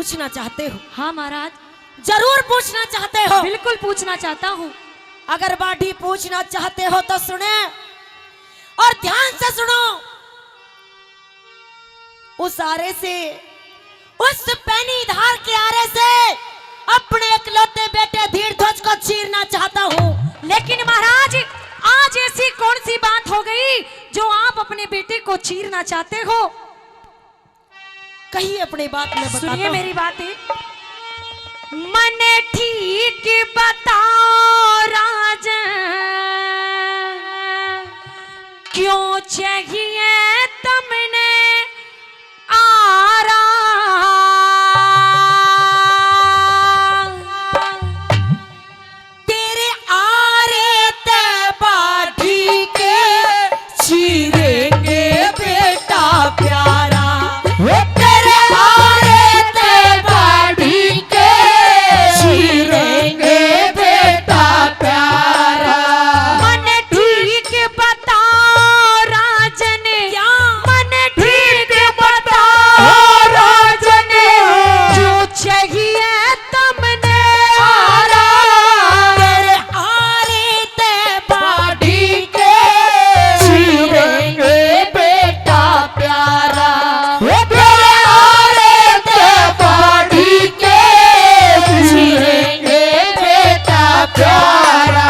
पूछना चाहते हो? हाँ महाराज, जरूर पूछना चाहते हो? बिल्कुल पूछना चाहता हूँ। अगर बाढ़ी पूछना चाहते हो तो सुने और ध्यान से सुनो। उस आरे से, उस पैनी धार के आरे से अपने इकलौते बेटे धीरध्वज को चीरना चाहता हूँ। लेकिन महाराज, आज ऐसी कौन सी बात हो गई जो आप अपने बेटे को चीरना चाहते हो? कही अपनी बात में बताता सुनिए हूं। मेरी बातें। मन ठीक बताओ राजन, क्यों चाहिए तुमने आरा? तेरे आरे ते बाढ़ी के चीरेंगे बेटा प्यारा। तेरे आरे ते बाढ़ी के चीरेंगे बेटा प्यारा। मन ठीक बताओ राजन, क्या? मन ठीक बताओ राजन, क्यों चाहिए तुमने आरा? तेरे आरे ते बाढ़ी के चीरेंगे बेटा प्यारा। तेरे आरे ते बाढ़ी के चीरेंगे बेटा प्यारा।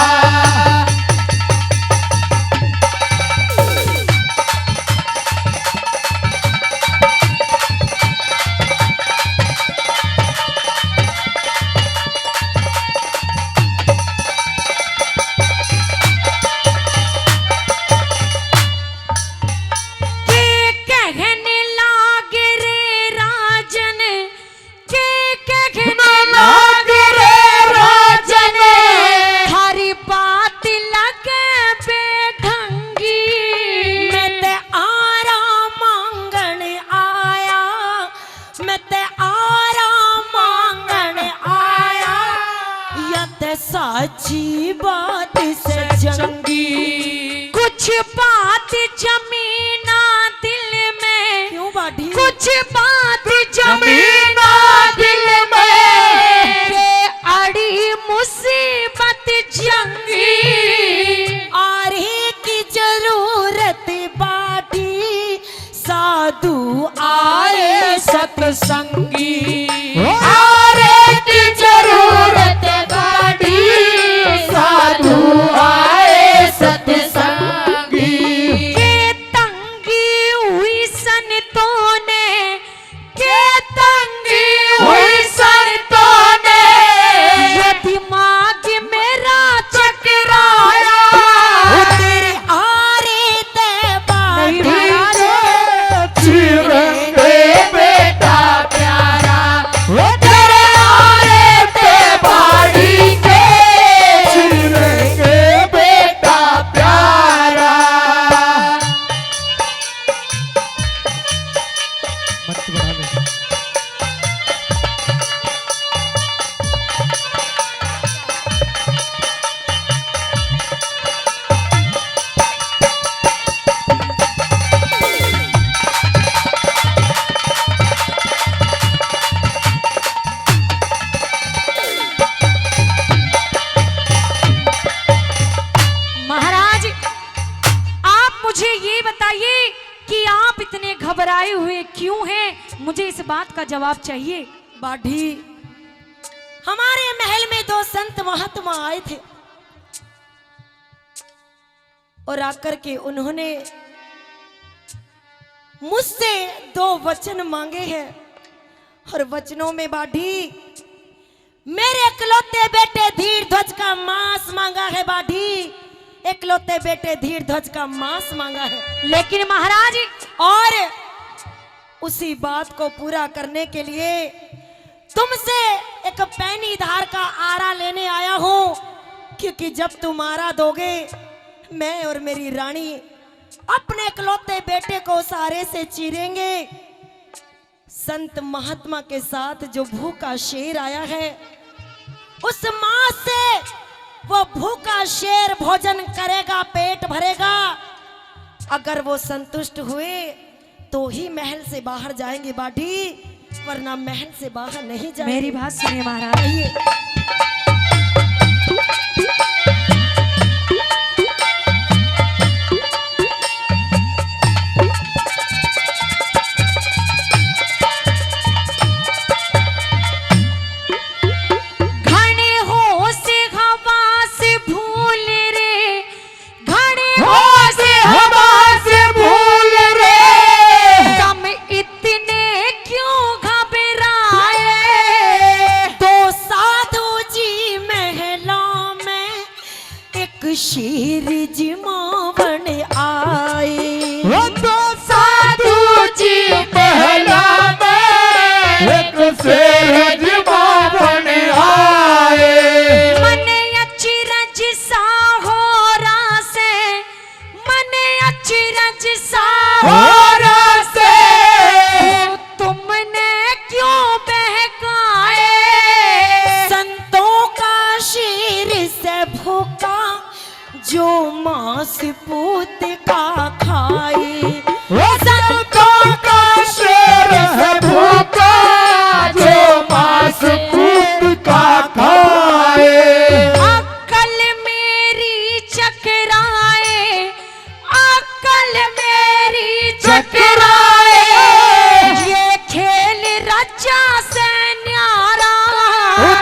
के कहने लागे रे राजन, के कहने लागे रे राजन, थारी बात लगे बेढंगी। मैं ते आरा मांगण आया, मैं ते आरा मांगण आया, या ते साची बात से जंगी। कुछ बात जमीना दिल में, क्यों बाढ़ी? कुछ बात जमीना दिल में, के अड़ी मुसीबत जंगी। आरे की जरूरत बाढ़ी, साधु आए सत्संगी। आरे की जरूरत बाढ़ी, साधु आए सत्संगी। के तंगी हुई संतों ने, के तंगी हुई संतों ने, ये दिमाग मेरा चकराया। तेरे आरे ते बाढ़ी नहीं के चीरेंगे बेटा प्यारा। तेरे आरे ते बाढ़ी के चीरेंगे बेटा प्यारा। महाराज, आप मुझे ये बताइए कि आप इतने घबराए हुए क्यों हैं? मुझे इस बात का जवाब चाहिए। बाढ़ी, हमारे महल में दो संत महात्मा आए थे और आकर के उन्होंने मुझसे दो वचन मांगे हैं। और वचनों में बाढ़ी, मेरे इकलौते बेटे धीरध्वज का मांस मांगा है। बाढ़ी, इकलौते बेटे धीरध्वज का मांस मांगा है। लेकिन महाराज, और उसी बात को पूरा करने के लिए तुमसे एक पैनी धार का आरा लेने आया हूं, क्योंकि जब तुम आरा दोगे, मैं और मेरी रानी अपने इकलौते बेटे को उस आरे से चीरेंगे। संत महात्मा के साथ जो भूखा शेर आया है, उस मांस से वो भूखा शेर भोजन करेगा, पेट भरेगा। अगर वो संतुष्ट हुए तो ही महल से बाहर जाएंगे। बाढ़ी, वरना महल से बाहर नहीं जाएंगे। मेरी बात सुनिए महाराज। आइए। शीर जिमावन आए, वो तो साधु जी पहला में एक शेर जिमावन आए। मने अचरज सा हो रासे, मने अचरज सा हो रासे, तुमने क्यों बहकाए। संतों का शीर से भूखा जो मांस पूत का खाए। वो संतों का शेर है भूखा जो मांस पूत का खाए। अक्ल मेरी चकराए, अक्ल मेरी चकराए, ये खेल रचा से न्यारा।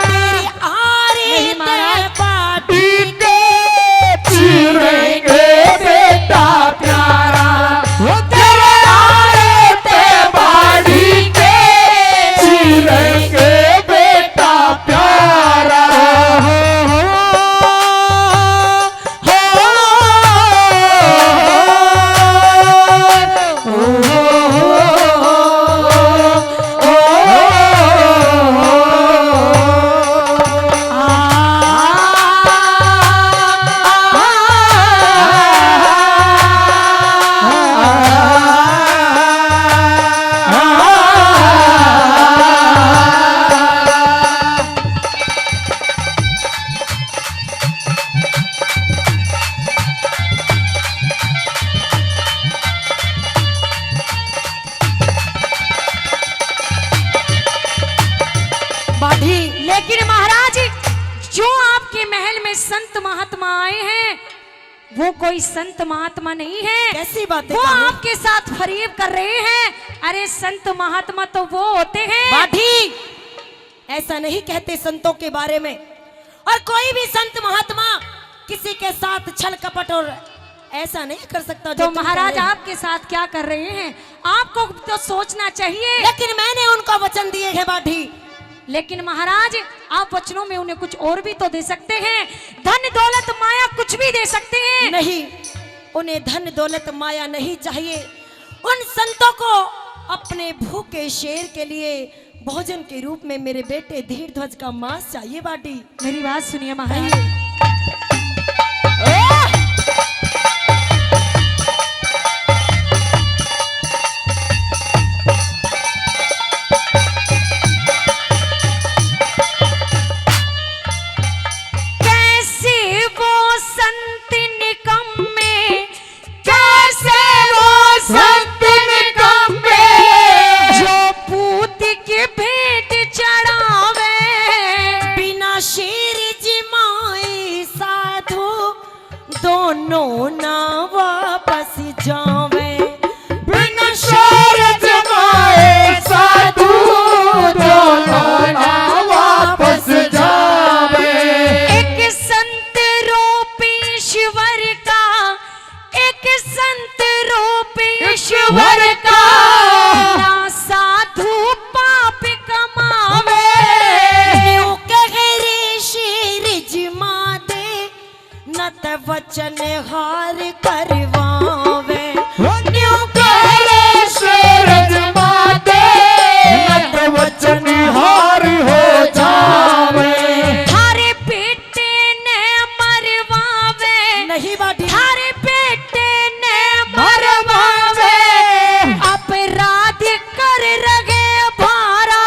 तेरी आरे ते पाटी चीरेंगे बेटा प्यारा, वो तेरे आरे ते बाड़ी के चीरेंगे बेटा प्यारा। लेकिन महाराज, जो आपके महल में संत महात्मा आए हैं वो कोई संत महात्मा नहीं है। कैसी बातें वो कर रहे हो? आपके साथ फरेब कर रहे हैं। अरे संत महात्मा तो वो होते हैं। बाधी, ऐसा नहीं कहते संतों के बारे में। और कोई भी संत महात्मा किसी के साथ छल कपट और ऐसा नहीं कर सकता। तो महाराज आपके साथ क्या कर रहे हैं, आपको तो सोचना चाहिए। लेकिन मैंने उनको वचन दिए हैं बाधी। लेकिन महाराज, आप वचनों में उन्हें कुछ और भी तो दे सकते हैं। धन दौलत माया कुछ भी दे सकते हैं। नहीं, उन्हें धन दौलत माया नहीं चाहिए। उन संतों को अपने भूखे शेर के लिए भोजन के रूप में मेरे बेटे धीरध्वज का मांस चाहिए बाटी। मेरी बात सुनिए महाराज। दोनों ना वापस जावे, बिना शेर जमाए साधु दोनों ना वापस जावे। एक संत रूप ईश्वर का, एक संत रूप ईश्वर का, ना साधु पाप कमावे। न्यू कहरे शेर जिमा दे, न त वचन हार करवावे। न्यू कहरे शेर जमा दे, न त वचन हार हो जावे। थारे बेटे ने मरवावे, नहीं बाटी, थारे बेटे ने मरवावे, अपराध कर रगे भारा।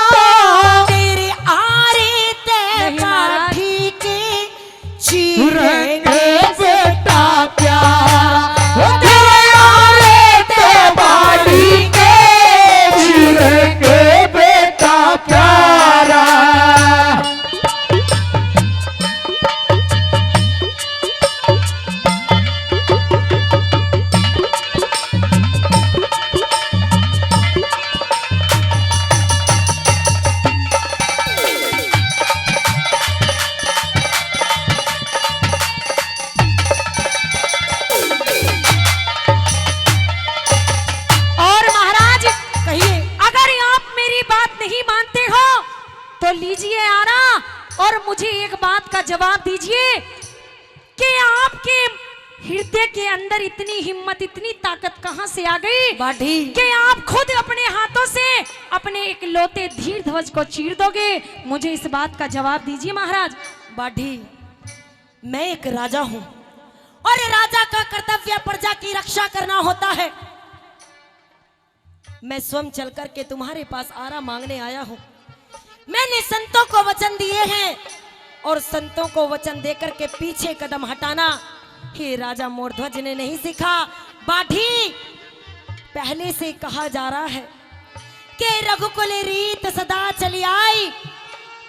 तेरे आरे ते नहीं महाराज। काठी के चीरेंगे बेटा प्यारा। और मुझे एक बात का जवाब दीजिए कि आपके हृदय के अंदर इतनी हिम्मत, इतनी ताकत कहां से आ गई बाढ़ी कि आप खुद अपने हाथों से अपने एक लौते धीर ध्वज को चीर दोगे? मुझे इस बात का जवाब दीजिए महाराज। बाढ़ी, मैं एक राजा हूं और राजा का कर्तव्य प्रजा की रक्षा करना होता है। मैं स्वयं चल करके तुम्हारे पास आरा मांगने आया हूं। मैंने संतों को वचन दिए हैं और संतों को वचन देकर के पीछे कदम हटाना हे राजा मोरध्वज ने नहीं सीखा। बाढ़ी, पहले से कहा जा रहा है कि रघुकुल रीत सदा चली आई,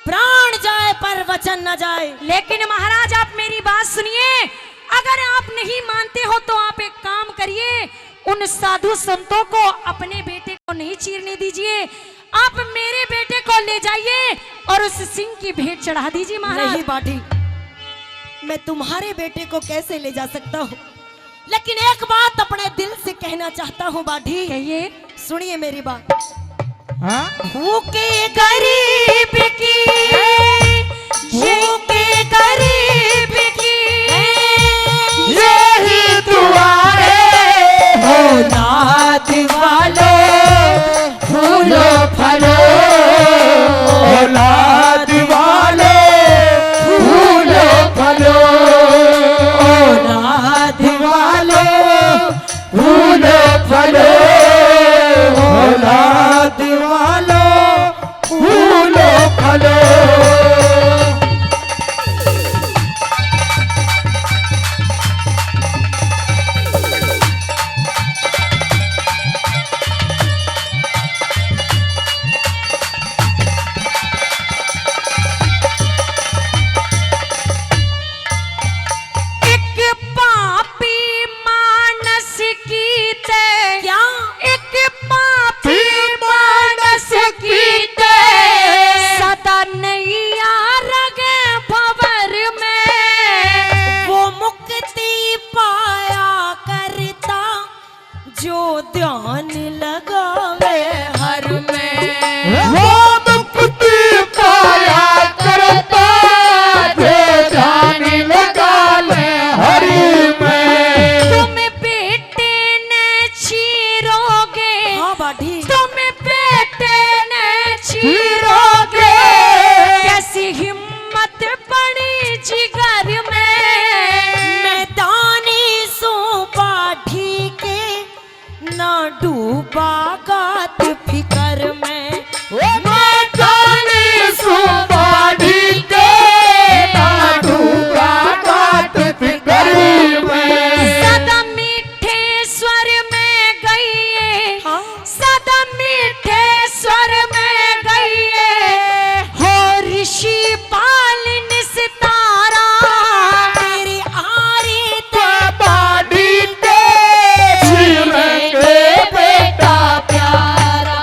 प्राण जाए पर वचन न जाए। लेकिन महाराज आप मेरी बात सुनिए, अगर आप नहीं मानते हो तो आप एक काम करिए, उन साधु संतों को अपने बेटे को नहीं चीरने दीजिए, आप मेरे बेटे को ले जाइए और उस सिंह की भेंट चढ़ा दीजिए महाराज। नहीं बाढ़ी, मैं तुम्हारे बेटे को कैसे ले जा सकता हूँ, लेकिन एक बात अपने दिल से कहना चाहता हूँ बाढ़ी। कहिए। सुनिए मेरी बात। हाँ? भूखे गरीब की, भूखे गरीब की यही दुआ है, औलाद वालो फूलो फलो, औलाद वालो फूलो फलो, औलाद वालो फूलो फलो, औलाद वालो फूलो फलो। ध्यान लगावे हर में, वो मुक्ति पाया करता जो ध्यान लगा ले हरि में। तुम बेटे ने चीरोगे, हाँ बाढ़ी, तुम बेटे ने चीरोगे, कैसी हिम्मत पड़ी जिगर में। मैदानी सो बाढ़ी के ना डूबा गात फिकर में, मैदानी सुबाड़ी के ना डूबा गात फिकर में। सदा मीठे स्वर में गईए, हाँ? सदा मीठे स्वर में गईए, हो ऋषि पालिन सितारा, तेरी आरी बाड़ी के जीवन के बेटा प्यारा,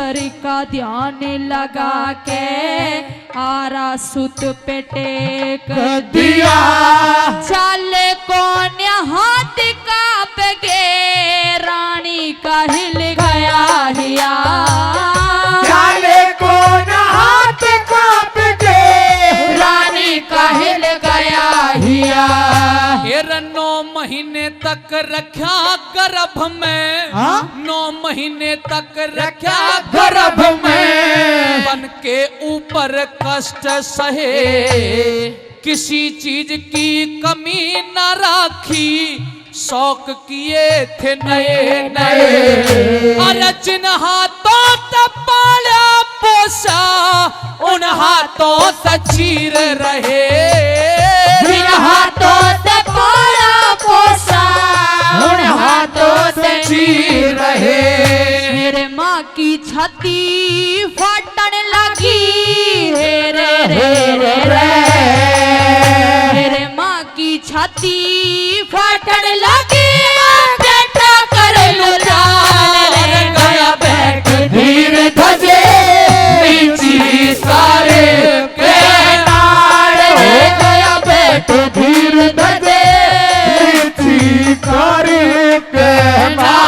ईश्वर का ध्यान लगा के आरा सुत पे टेक दिया चाले कौन हाथ कांप गे रानी का हिल गया हिया जाने कौन हाथ कांप गए रानी का हिल गया हिया। फिर 9 महीने तक रखा गर्भ में, 9 महीने तक रखा गर्भ में बन के ऊपर कष्ट सहे, किसी चीज की कमी न राखी, शौक किए थे नए नए। अरे जिन हाथों से पाला पोसा उन हाथों से चीर रहे, जिन हाथों से पाला पोसा उन हाथों से चीर रहे। मेरे माँ की छाती फाटन लगी रे रे रे रे रे, मेरे माँ की छाती फाटन लगी बेटा कर लो जान रे गया बैठ धीर धजे नीची सारे के नाड़ हो गया बैठ धीर धजे नीची सारे के नाड़।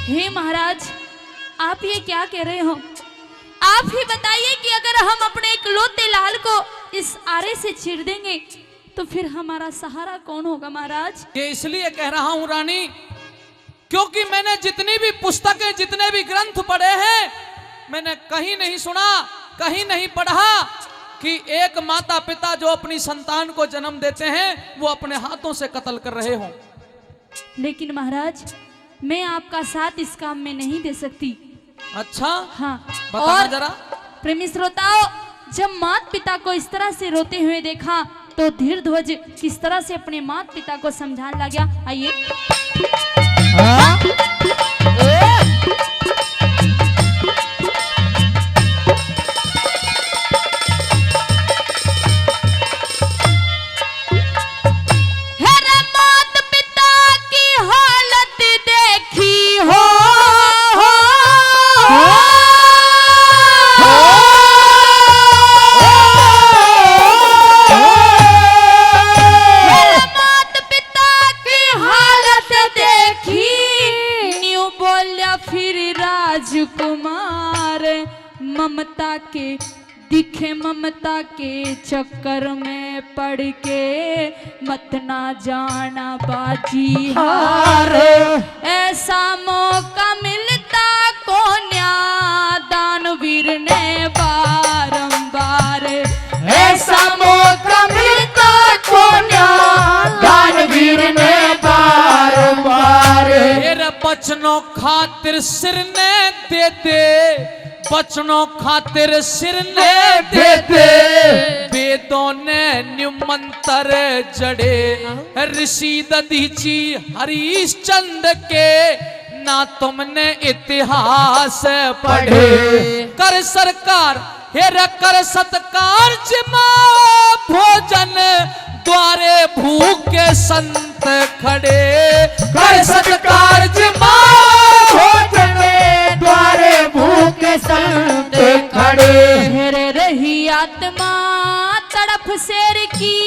हे महाराज, आप ये क्या कह रहे हो? आप ही बताइए कि अगर हम अपने इकलौते लाल को इस आरे से चीर देंगे तो फिर हमारा सहारा कौन होगा महाराज? ये इसलिए कह रहा हूं रानी, क्योंकि मैंने जितनी भी पुस्तकें जितने भी ग्रंथ पढ़े हैं, मैंने कहीं नहीं सुना, कहीं नहीं पढ़ा कि एक माता पिता जो अपनी संतान को जन्म देते हैं वो अपने हाथों से कत्ल कर रहे हों। लेकिन महाराज, मैं आपका साथ इस काम में नहीं दे सकती। अच्छा, हाँ, बताना और जरा। प्रेमी श्रोताओ, जब माता पिता को इस तरह से रोते हुए देखा तो धीर ध्वज किस तरह से अपने माता पिता को समझाने लगा। आइए। राजकुमार ममता के दिखे ममता के चक्कर में पड़ के मत ना जाना बाजी हार, ऐसा मौका मिलता को न्या दानवीर ने बारंबार, ऐसा मौका मिलता को न्या दानवीर ने बारंबार। मेरे बचनों खातिर सिर ने दे दे, बचनों खातिर सिर ने दे दे, वेदों ने न्युमंतर जड़े, ऋषि दधीची हरिश्चंद्र के ना तुमने इतिहास पढ़े। कर सरकार हेर कर सत्कार जमाओ भोजन, द्वारे भूखे संत खड़े। कर सत्कार जमाओ भोजन, द्वारे भूखे संत खड़े। हेरे रही आत्मा तड़प शेर की,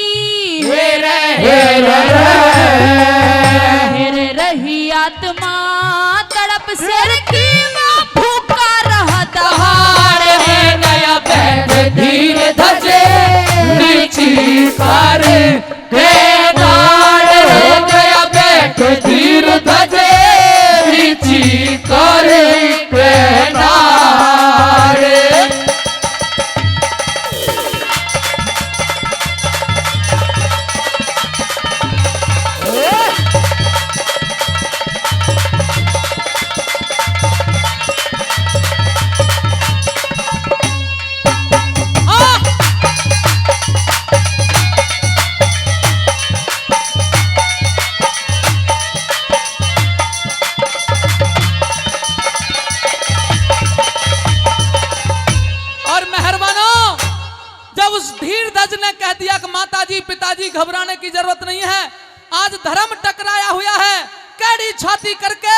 हेरे रही आत्मा तड़प शेर की, माँ भूखा रहा दहाड़ है नया बैठ धीर धजे नीची सारे के नाड़, हो गया बैठ धीर धजे नीची सारे के नाड़। की पिताजी घबराने की जरूरत नहीं है। आज धर्म टकराया हुआ है, कैडी छाती करके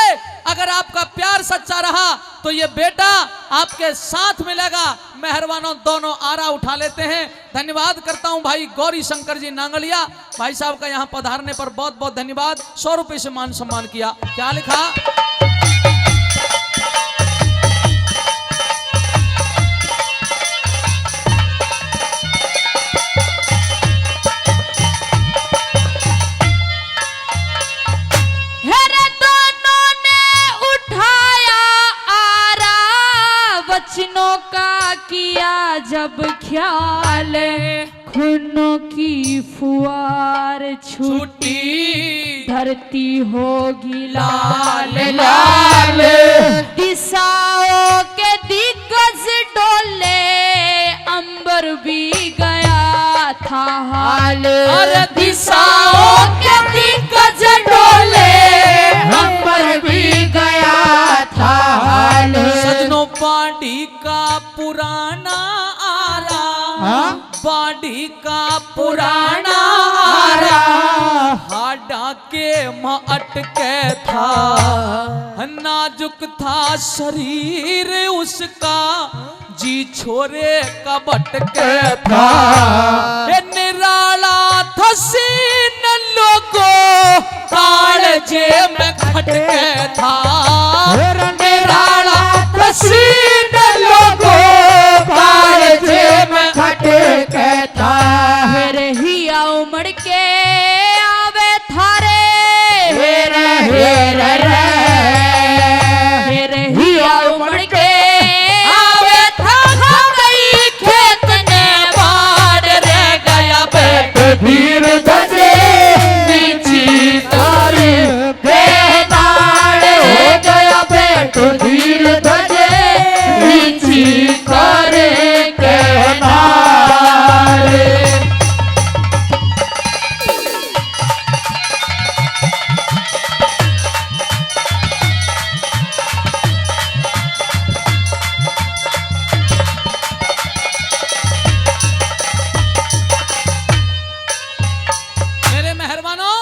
अगर आपका प्यार सच्चा रहा तो ये बेटा आपके साथ मिलेगा। मेहरबानों दोनों आरा उठा लेते हैं। धन्यवाद करता हूं भाई गौरी शंकर जी नांगलिया भाई साहब का यहाँ पधारने पर बहुत बहुत धन्यवाद। 100 रुपए से मान सम्मान किया। क्या लिखा? बचनों का किया जब ख्याल, खूनों की फुआर छूटी, धरती होगी लाल लाल, दिशाओं के दिग्गज डोले, अंबर भी गया था हाल। अरे दिशाओं के दिग्गज डोले, अंबर भी गया था हाल। सजनों बाड़ी का पुराना आरा, बाड़ी का पुराना आरा, हाडा के अटके था, नाजुक था शरीर उसका, जी छोरे का बटके था। निराला था सीन लोगों, कालजे में खटके था। निराला था सीन लोगों, कालजे में खटके था। फिर हिया उमड़ के आवे थारे, हेर हेर रे, फिर हिया उमड़ के आवे था गई खेत ने बाढ़ रह गया बैठ धीर धजे, नीची तारी बेदार हो गया। बैठ धीर धजे, नीची तारी केदार। मेरे मेहरबानों,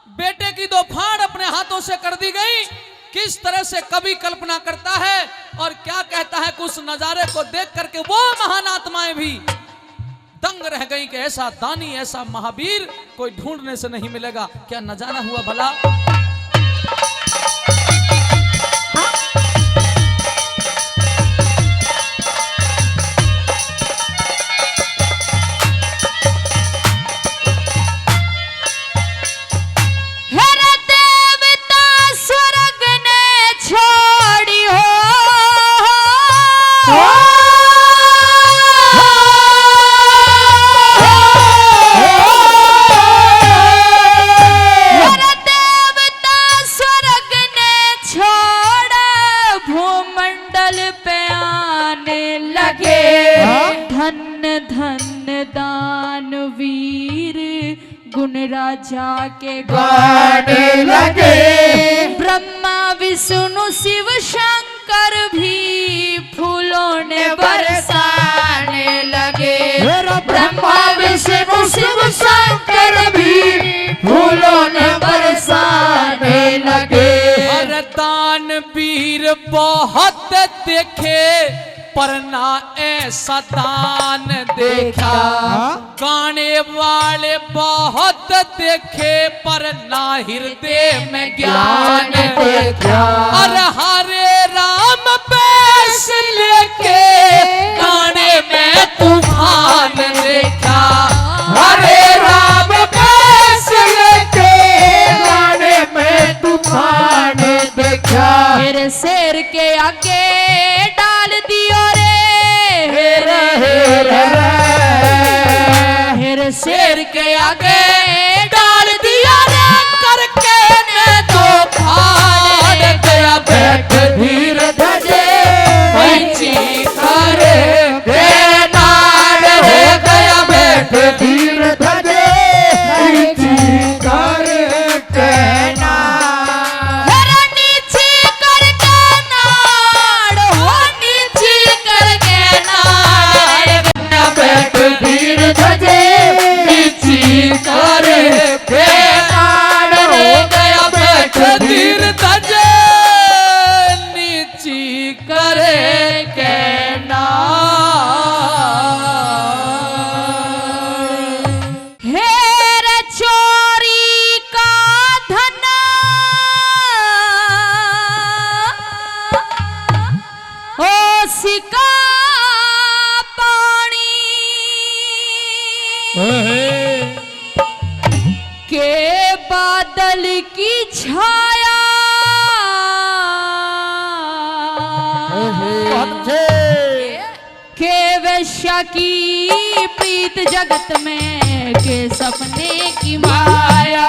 बेटे की दो फाड़ अपने हाथों से कर दी गई। किस तरह से कवि कल्पना करता है और क्या कहता है कि उस नजारे को देख करके वो महान आत्माएं भी दंग रह गई कि ऐसा दानी ऐसा महावीर कोई ढूंढने से नहीं मिलेगा। क्या नजारा हुआ भला। हेरे देवता स्वर्ग ने छोड़ी हो, हेरे देवता स्वर्ग ने छोड़ा, भूमंडल पे आने लगे। धन धन दानवीर गुण राजा के गाने लगे। ब्रह्मा विष्णु शिव शंकर भी फूलों ने बरसाने लगे। ब्रह्मा विष्णु शिव शंकर भी फूलों ने बरसाने लगे। दान वीर बहुत देखे पर ना ऐसा दान देखा। गाने वाले बहुत देखे पर ना हृदय में ज्ञान देखा। और हरे राम पैस लेके गाने में तूफान देखा। हरे राम पैस लेके गाने में तूफान देखा। फिर शेर के आगे डाल दियो रे, हेर हेर रे, फिर शेर के आगे डाल दिया रे करके ने तो फाड़ गया। बैठ धीर धजे, पंछी करे बेनार हो गया। बैठ धीर धजे, पंछी करे बेनार। मेरा नीचे करके नाड़ हो, नीचे करके नाड़। बैठ धीर धजे, बीच सिका पानी के बादल की छाया के वैश्या की प्रीत जगत में के सपने की माया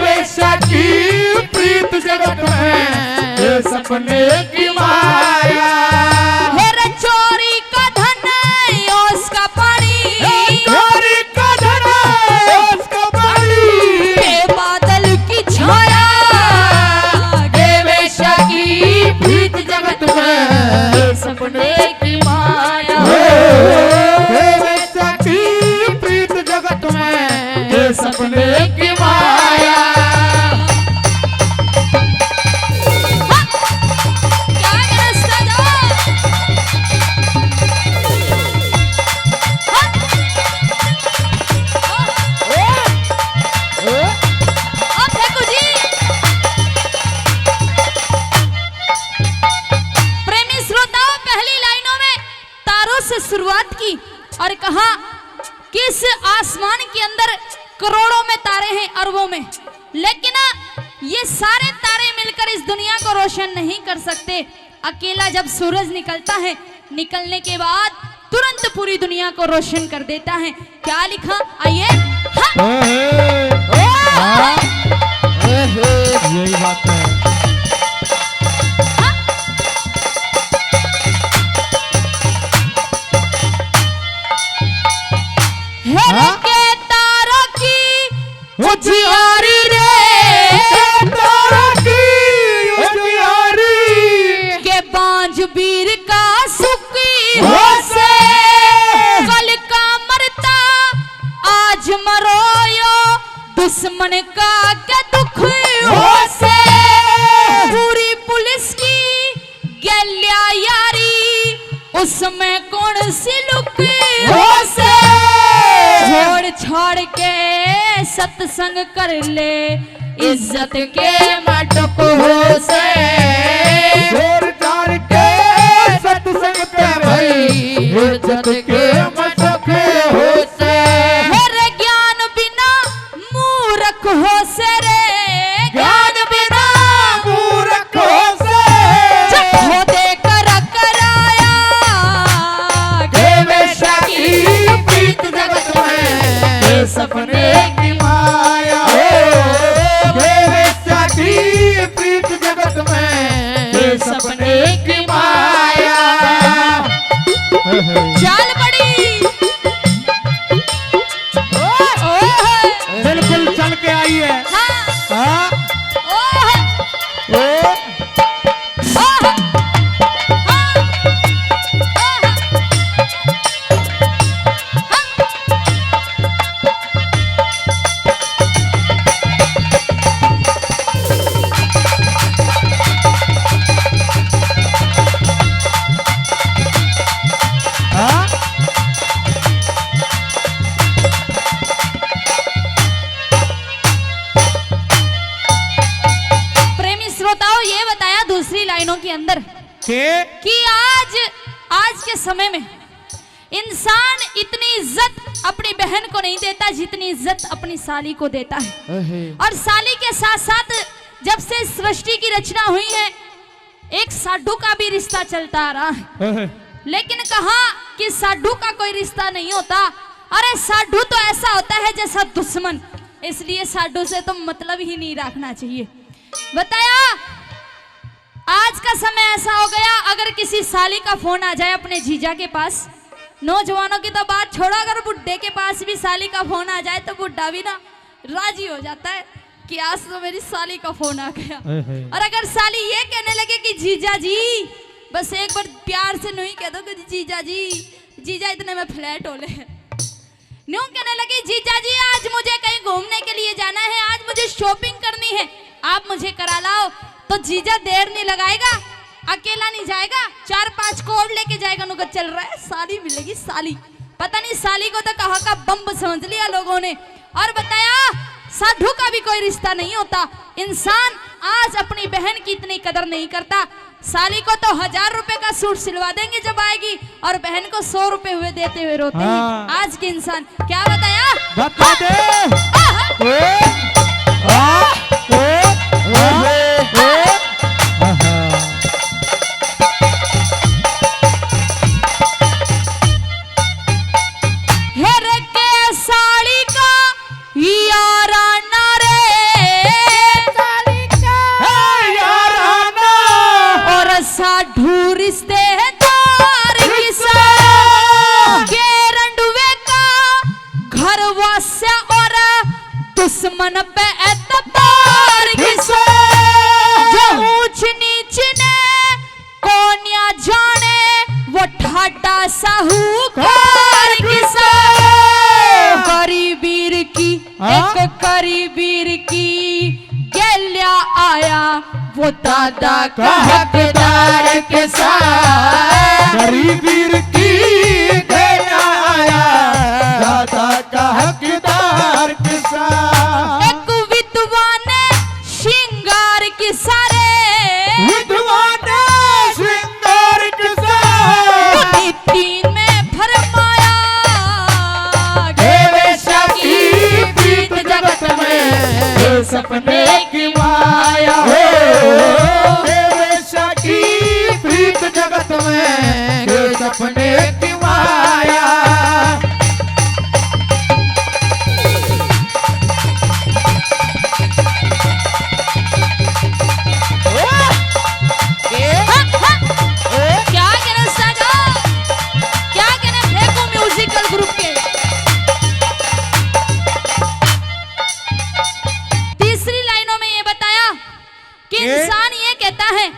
वैश्या की प्रीत जगत में ये सपने की माया हेरे चोरी का धन उसका पानी चोरी का धन उसका पानी के बादल की छाया के वैश्या की प्रीत जगत में के सपने की माया वैश्या की प्रीत जगत में ये सपने की माया क्या है सजा देखो जी प्रेमी श्रोताओं पहली लाइनों में तारों से शुरुआत की और कहा कि इस आसमान के अंदर करोड़ों में तारे हैं अरबों में लेकिन ये सारे तारे मिलकर इस दुनिया को रोशन नहीं कर सकते अकेला जब सूरज निकलता है निकलने के बाद तुरंत पूरी दुनिया को रोशन कर देता है क्या लिखा आइए यही बात है हेरे के तारों की उजियारी रे तारों की उजियारी के बांझ वीर का सुखी हो से कल का मरता आज मरोयो दुश्मन का क्या दुख हो से पूरी पुलिस की गैल्या यारी उसमें कौन सी लुक हो से छोड़ छोड़ के सत्संग कर ले इज्जत के मटक हो से छोड़ छाड़ के सत्संग पे भाई इज्जत के मटके हो से मेरे ज्ञान बिना मूर्ख हो से रे ज्ञान बिना मूर्ख हो से जब हो देकर कराया वैश्या की प्रीत जगत में ये सपने की माया वैश्या की प्रीत जगत में ये सपने की माया चाल पड़ी बिल्कुल चल के आई है हाँ? ओ, हाँ? प्रेमी श्रोताओं ये बताया दूसरी लाइनों के अंदर के कि आज के समय में इंसान इतनी इज्जत अपनी बहन को नहीं देता जितनी इज्जत अपनी साली को देता है और साली के साथ साथ जब से सृष्टि की रचना हुई है एक साधु का भी रिश्ता चलता आ रहा है लेकिन कहा कि साधु का कोई रिश्ता नहीं होता अरे साधु तो ऐसा होता है जैसा दुश्मन इसलिए साधु से तो मतलब ही नहीं रखना चाहिए बताया आज का समय ऐसा हो गया अगर किसी साली का फोन आ जाए अपने जीजा के पास नौजवानों की तो बात छोड़ो अगर बुड्ढे के पास भी साली का फोन आ जाए तो बुड्ढा भी ना राजी हो जाता है कि आज तो मेरी साली का फोन आ गया और अगर साली ये कहने लगे कि जीजा जी बस एक बार प्यार से नहीं कह दो कि जीजा जी जीजा इतने में फ्लैट होले हैं न्यू कहने लगी जीजा जी आज मुझे कहीं घूमने के लिए जाना है आज मुझे शॉपिंग करनी है आप मुझे करा लाओ तो जीजा देर नहीं लगाएगा अकेला नहीं जाएगा 4-5 को और लेके जाएगा उनको चल रहा है साली मिलेगी साली पता नहीं साली को तो कहा का बम समझ लिया लोगों ने और बताया साधु का भी कोई रिश्ता नहीं होता इंसान आज अपनी बहन की इतनी कदर नहीं करता साली को तो 1000 रुपए का सूट सिलवा देंगे जब आएगी, और बहन को 100 रुपए हुए देते हुए रोते हाँ। हैं आज के इंसान। क्या बताया? बता दे। हेर के साड़ी का यारा नारे, और साढ़ू रिश्तेदार किसा के रंडुए का घर वास्या, और दुश्मन पे एतबार किसा जो ऊंच नीच ने कोन्या जाने, वो ठाटा साहूकार किसा करीबीर की एक करीबीर की गैल्या आया, वो दादा का हकदार के साथ गरीबीर की गया आया, दादा का हकदार के साथ एक विद्वान श्रृंगार की सारे, विद्वान श्रृंगार के साथ तीन में फरमाया वेश्या की प्रीत जगत में सपने की माया हो, वेश्या की प्रीत जगत में सपने की माया। क्या कहना सागा, क्या कहना फेंको म्यूजिकल ग्रुप के। तीसरी लाइनों में ये बताया कि इंसान ये कहता है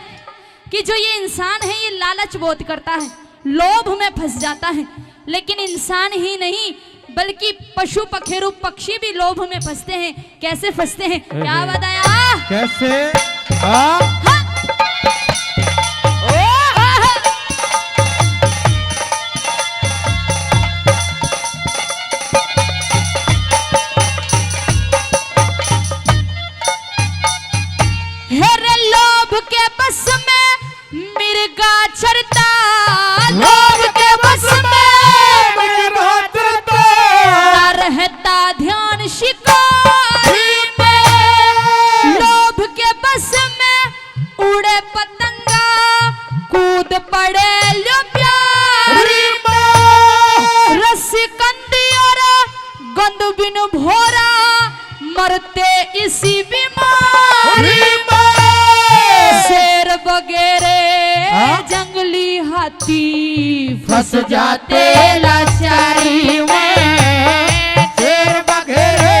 कि जो ये इंसान है ये लालच बहुत करता है, लोभ में फंस जाता है, लेकिन इंसान ही नहीं बल्कि पशु पखेरु पक्षी भी लोभ में फंसते हैं। कैसे फंसते हैं क्या बताया? कैसे? हाँ हेरे लोभ के बस में मिर्गा चरता, लोभ के बस में मेरा चरता, रहता ध्यान शिकारी में, लोभ के बस में उड़े पतंगा, कूद पड़े लो प्यारी में, रस्सी कंदी और गंद बिन भोरा, मरते इसी बीमारी में, शेर वगैरह जंगली हाथी फंस जाते लाचारी में, शेर बघेरे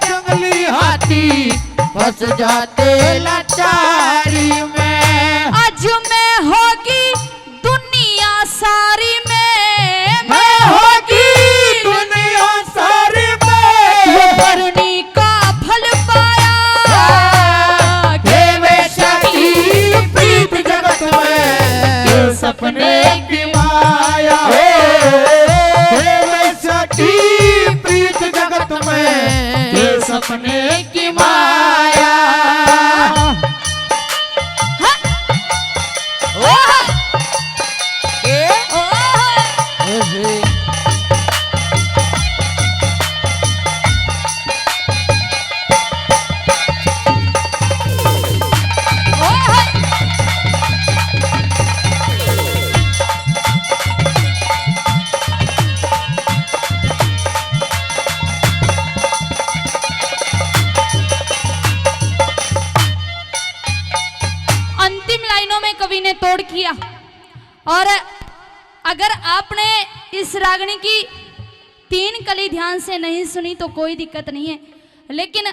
जंगली हाथी फंस जाते लाचारी में। आज मैं होगी दुनिया सारी में, मैं होगी दुनिया सारी में, वो भरनी का फल पाया, वेश्या की प्रीत जगत में सपने की माया हो, वेश्या की प्रीत जगत में सपने की माया। अंतिम लाइनों में कवि ने तोड़ किया। और अगर आपने इस रागनी की 3 कली ध्यान से नहीं सुनी तो कोई दिक्कत नहीं है, लेकिन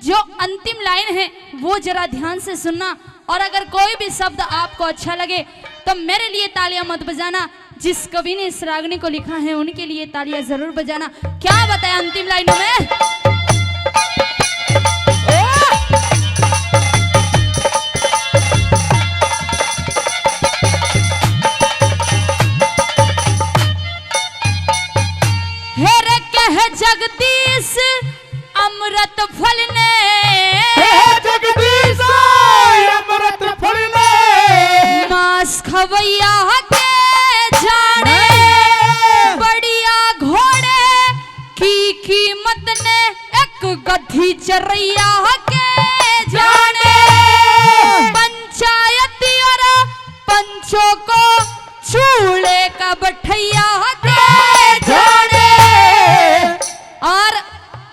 जो अंतिम लाइन है वो जरा ध्यान से सुनना, और अगर कोई भी शब्द आपको अच्छा लगे तो मेरे लिए तालियां मत बजाना, जिस कवि ने इस रागनी को लिखा है उनके लिए तालियां जरूर बजाना। क्या बताया अंतिम लाइनों में? हेरे कह जगदीश अमृत फल ने, जगदीश अमृत फल ने, गधी चरैया के जाने, पंचायत और पंचों को चूल्हे का बठैया के जाने। और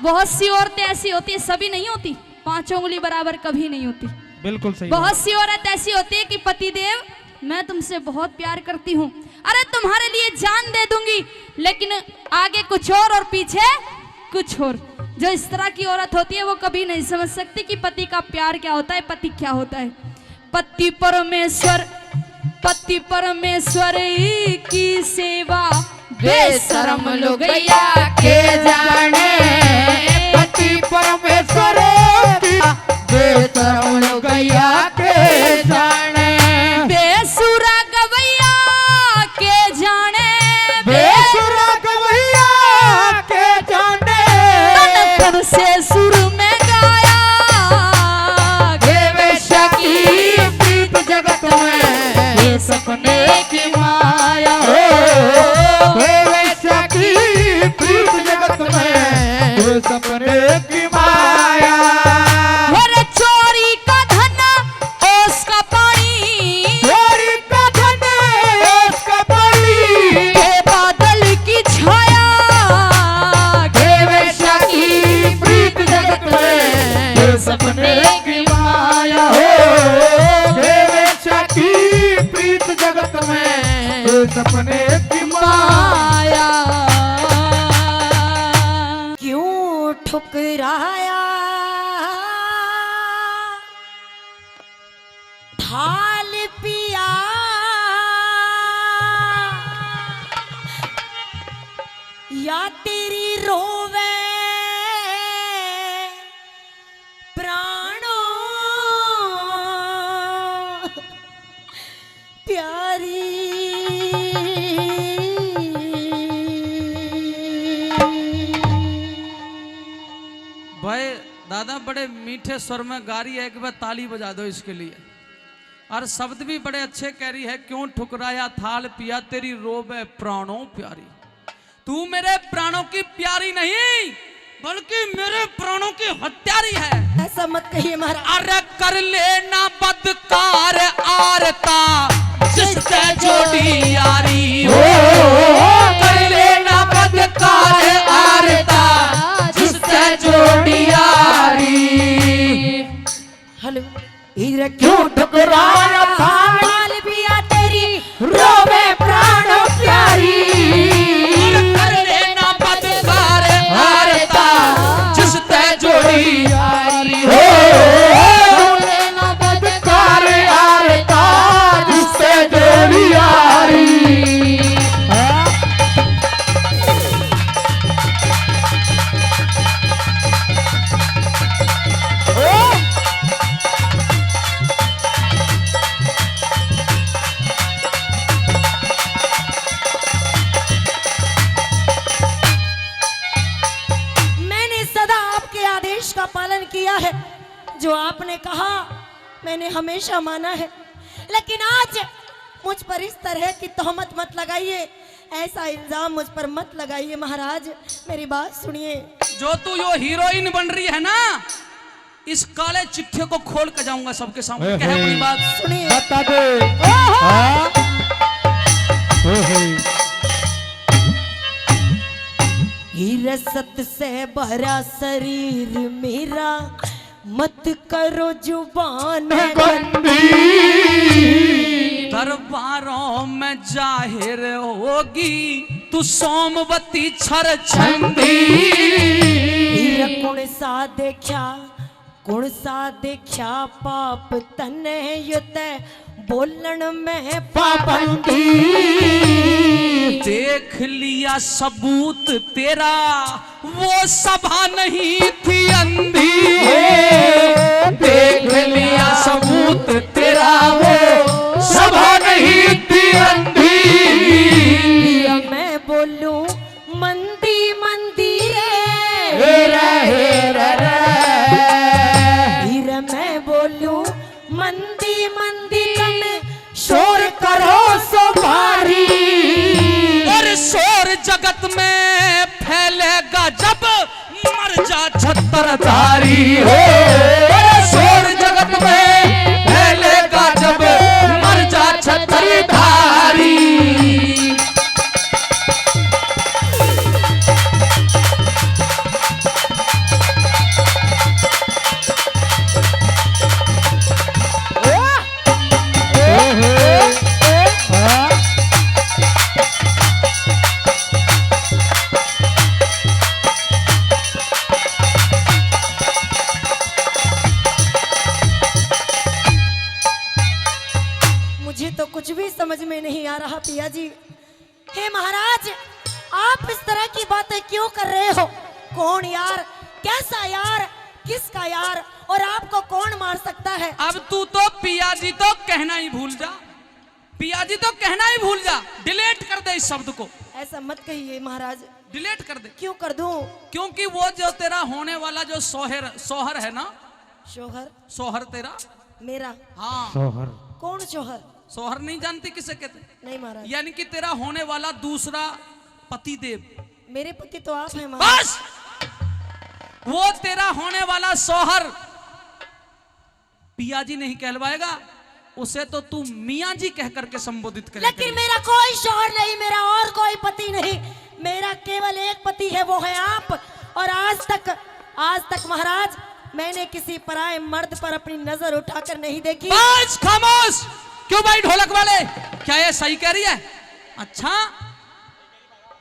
बहुत सी औरतें ऐसी होती है, सभी नहीं होती, 5 उंगली बराबर कभी नहीं होती। बिल्कुल सही। बहुत सी औरत ऐसी होती है कि पतिदेव मैं तुमसे बहुत प्यार करती हूँ, अरे तुम्हारे लिए जान दे दूंगी, लेकिन आगे कुछ और पीछे कुछ और। जो इस तरह की औरत होती है वो कभी नहीं समझ सकती कि पति का प्यार क्या होता है, पति क्या होता है। पति परमेश्वर की सेवा बेशरम लोग के जाने, पति परमेश्वर की बेशरम लोग के जाने, बेसुरा गवैया के जाने, बेसुरा गवैया के जाने, तन से सुर में गाया देवेशा की प्रीत जगत में, ये सपने की माया हो। देवेशा की प्रीत जगत में, ये सपने की माया। मेरे चोरी का धन ओस का पानी, चोरी का धन ओस का पानी, के बादल की छाया, देवेशा की प्रीत जगत में, ये सपने की माया हो। देवेशा की प्रीत जगत में, ये सपने की माया। क्यों ठुकराया ढाल पिया, या तेरी रोवे प्राणों प्यारी। भाई दादा बड़े मीठे स्वर में गा रही है, एक बार ताली बजा दो इसके लिए। और शब्द भी बड़े अच्छे कह रही है, क्यों ठुकराया थाल पिया तेरी रोबे प्राणों प्यारी। तू मेरे प्राणों की प्यारी नहीं बल्कि मेरे प्राणों की हत्यारी है। ऐसा मत कहिए महाराज। अरे कर लेना बदकार आरता जिससे जोड़ी यारी हो, कर लेना बदकार आरता जिससे जोड़ी यारी। हेलो, इधर क्यों ठुकराया थाल पिया तेरी रोवे प्राणों प्यारी। कर लेना बदकार आरता जिससे जोड़ी यारी हो, कर लेना बदकार आरता जिससे जोड़ी यारी। मैंने सदा आपके आदेश का पालन किया है, जो आपने कहा मैंने हमेशा माना है, लेकिन आज मुझ पर इस तरह की तोहमत मत लगाइए, ऐसा इल्जाम मुझ पर मत लगाइए महाराज। मेरी बात सुनिए। जो तू यो हीरोइन बन रही है ना, इस काले चिट्ठे को खोल कर जाऊंगा सबके सामने। कह अपनी बात सुनिए। बता दे। हाँ? हिरसत से भरा शरीर मेरा, मत करो जुबान बंदी, दरबारों में जाहिर होगी तू सोमवती छर छंदी। कौन सा देखा पाप तने युत बोलन में पाबंदी। देख लिया सबूत तेरा वो सभा नहीं थी अंधी। देख लिया सबूत तेरा वो सभा नहीं थी अंधी। मैं बोलूं मंदी मंदी मैं बोलूं मंदी मंदी शोर करो सो भारी। और शोर जगत में फैलेगा जब मर जा छत सूत्रधारी हो। शोर जगत में फैलेगा जब मर जा छत्रधारी। मुझे तो कुछ भी समझ में नहीं आ रहा पिया जी। हे महाराज, आप इस तरह की बातें क्यों कर रहे हो? कौन यार, कैसा यार, किसका यार, और आपको कौन मार सकता है? अब तू तो पिया जी तो कहना ही भूल जा, पिया जी तो कहना ही भूल जा। डिलीट कर दे इस शब्द को। ऐसा मत कहिए महाराज। डिलीट कर दे। क्यों कर दूं? क्योंकि वो जो तेरा होने वाला जो सोहर है ना, शोहर? सोहर तेरा, मेरा? हाँ सोहर। कौन शोहर? सोहर नहीं जानती किसे कहते? नहीं महाराज। यानी कि तेरा होने वाला दूसरा पति देव। मेरे पति तो आप हैं महाराज। बस वो तेरा होने वाला सोहर पिया जी नहीं कहलवाएगा, उसे तो तू मियाँ जी कह करके संबोधित करेगा। लेकिन मेरा कोई शोहर नहीं, मेरा और कोई पति नहीं, मेरा केवल एक पति है, वो है आप। और आज तक महाराज मैंने किसी पराये मर्द पर अपनी नजर उठाकर नहीं देखी। बस खामोश। क्यों भाई ढोलक वाले, क्या ये सही कह रही है? अच्छा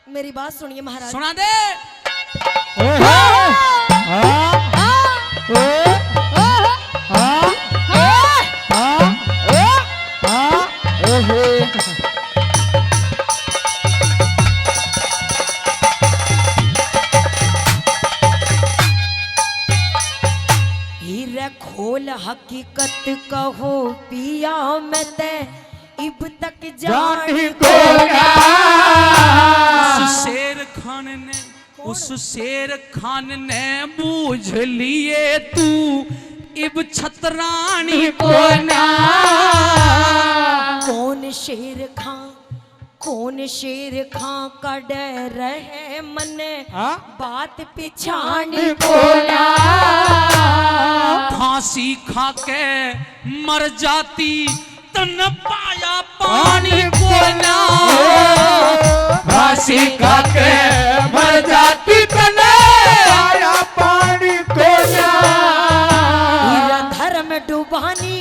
मेरी बात सुनिए महाराज। सुना दे। हीरे खोल हकीकत कहो पिया, मैं ते इब तक जान को उस शेर खान ने बूझ लिए तू इब छतरानी को ना। कौन शेर खां का डर है मने, बात पिछान को ना। फांसी खा के मर जाती तन पाया पानी को ना। फांसी खा के मर जाती तन पाया पानी को ना। धर्म डुबानी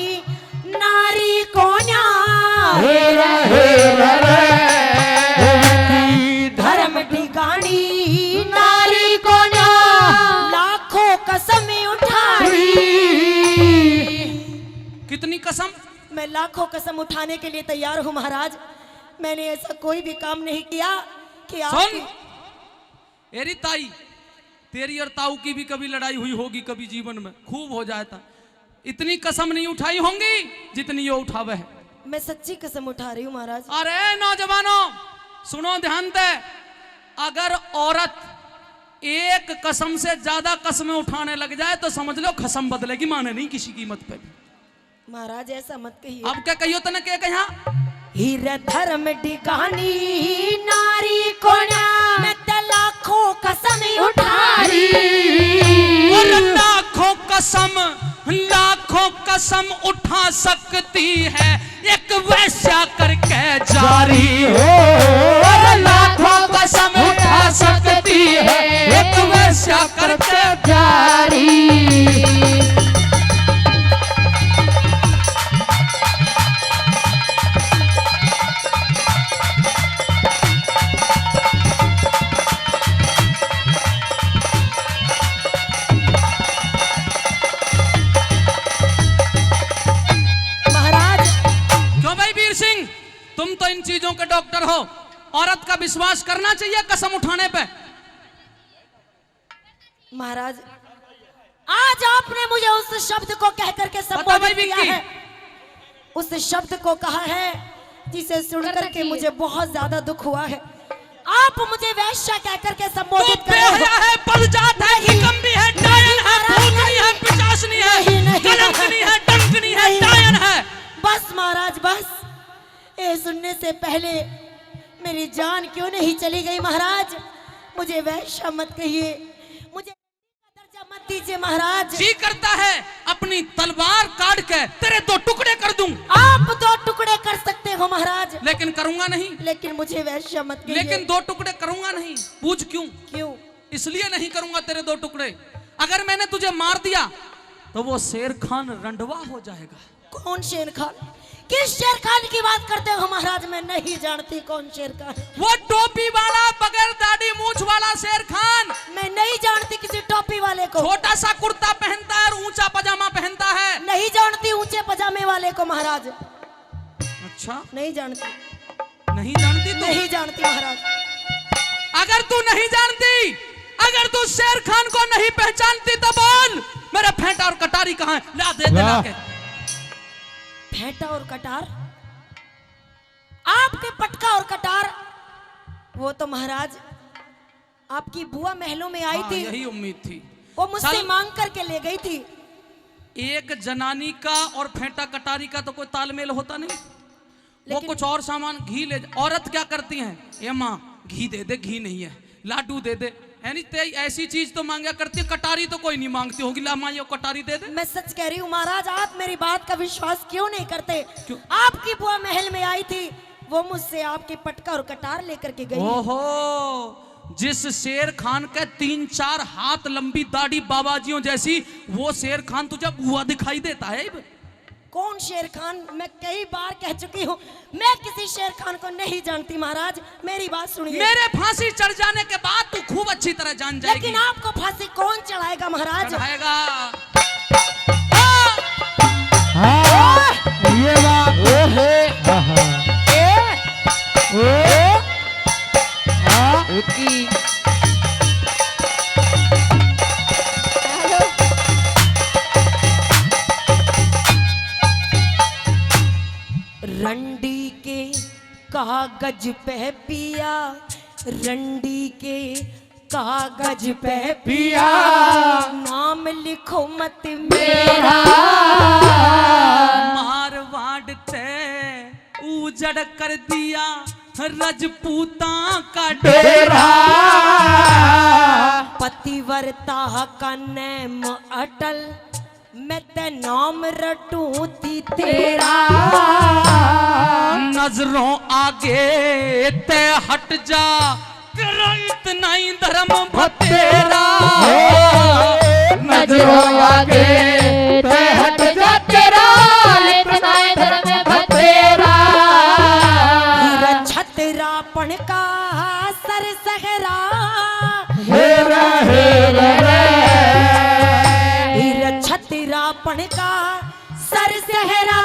नारी को ना। धर्म डिगानी नारी को ना। लाखों कसम उठाई। कितनी कसम? मैं लाखों कसम उठाने के लिए तैयार हूँ महाराज। मैंने ऐसा कोई भी काम नहीं किया कि आप। सुन एरी ताई, तेरी और ताऊ की भी कभी लड़ाई हुई होगी कभी जीवन में, खूब हो जाता। इतनी कसम नहीं उठाई होंगी जितनी ये उठावे है। मैं सच्ची कसम उठा रही हूँ महाराज। अरे नौजवानों सुनो ध्यान दे, अगर औरत एक कसम से ज्यादा कसमें उठाने लग जाए तो समझ लो कसम बदलेगी, माने नहीं किसी कीमत पे भी। महाराज ऐसा मत कहिए। अब क्या कहियो तने के कहा? हीरे धर्म डिगानी नारी को ना। मैं तो लाखों कसम उठारी। और लाखों कसम उठा सकती है एक वैश्या करके जारी हो। लाखों कसम उठा सकती है एक वैश्या करके जारी। तुम तो इन चीजों के डॉक्टर हो, औरत का विश्वास करना चाहिए कसम उठाने पे। महाराज आज आपने मुझे उस शब्द को कह करके संबोधित किया है, उस शब्द को कहा है जिसे सुनकर के मुझे बहुत ज्यादा दुख हुआ है। आप मुझे वैश्या कह करके संबोधित कर रहे है, पदजात है, निकम्मी है, डायन है, भूतनी है, पिशाचनी है, कलंकनी है, डंकनी है, डायन है। बस महाराज बस, ये सुनने से पहले मेरी जान क्यों नहीं चली गई। महाराज मुझे वैश्या मत कहिए, मुझे दर्जा मत मत दीजिए महाराज। जी करता है अपनी तलवार काट के तेरे 2 टुकड़े कर दूं। आप 2 टुकड़े कर सकते हो महाराज, लेकिन करूंगा नहीं। लेकिन मुझे वैश्य मत कीजिए। लेकिन 2 टुकड़े करूंगा नहीं। पूछ क्यों? क्यों? इसलिए नहीं करूंगा तेरे 2 टुकड़े, अगर मैंने तुझे मार दिया तो वो शेर खान रंडवा हो जाएगा। कौन शेर खान? किस शेर खान की बात करते हो महाराज? मैं नहीं जानती कौन शेर खान। वो टोपी वाला बगैर दाढ़ी मूंछ वाला शेर खान। मैं नहीं जानती किसी टोपी वाले को। छोटा सा कुर्ता पहनता है और ऊंचा पजामा पहनता है। नहीं जानती ऊंचे पजामे वाले को महाराज। अच्छा, नहीं जानती। नहीं जानती तू? नहीं जानती महाराज। अगर तू नहीं जानती, अगर तू शेर खान को नहीं पहचानती तो बोल मेरा फेंटा और कटारी कहाँ है? ला दे दे ला के। फेंटा और कटार? आपके पटका और कटार वो तो महाराज आपकी बुआ महलों में आई थी। यही उम्मीद थी। वो मुझसे मांग करके ले गई थी। एक जनानी का और फेंटा कटारी का तो कोई तालमेल होता नहीं। वो कुछ और सामान घी ले। औरत क्या करती है? ये माँ घी दे दे, घी नहीं है, लाडू दे दे, यानी ऐसी चीज तो मांगा करती है। कटारी तो कोई नहीं मांगती होगी। ला माँ ये कटारी दे दे। मैं सच कह रही हूँ महाराज, आप मेरी बात का विश्वास क्यों नहीं करते? क्यों? आपकी बुआ महल में आई थी, वो मुझसे आपके पटका और कटार लेकर के गई। ओहो, जिस शेर खान के 3-4 हाथ लंबी दाढ़ी बाबाजियों जैसी, वो शेर खान तुझे बुआ दिखाई देता है? कौन शेर खान? मैं कई बार कह चुकी हूँ, मैं किसी शेर खान को नहीं जानती महाराज। मेरी बात सुनिए। मेरे फांसी चढ़ जाने के बाद तू खूब अच्छी तरह जान जाएगी। लेकिन आपको फांसी कौन चढ़ाएगा महाराज? चढ़ाएगा। हाँ, ये बात रंडी के कागज पे पिया, रंडी के कागज पे पिया, नाम लिखो मत मेरा। मारवाड़ ते उजड़ कर दिया रजपूता का डेरा। पतिव्रता का नेम अटल, मैं ते नाम रटूं थी तेरा। नजरों आगे ते हट जा, तेरा इतना ही धर्म भतेरा। नजरों आगे ते हट जा, तेरा इतना ही धर्म भतेरा। हीरा छतरापन का सर सहरा, हेरा हेरा हीरा छतरापन का सर सहरा,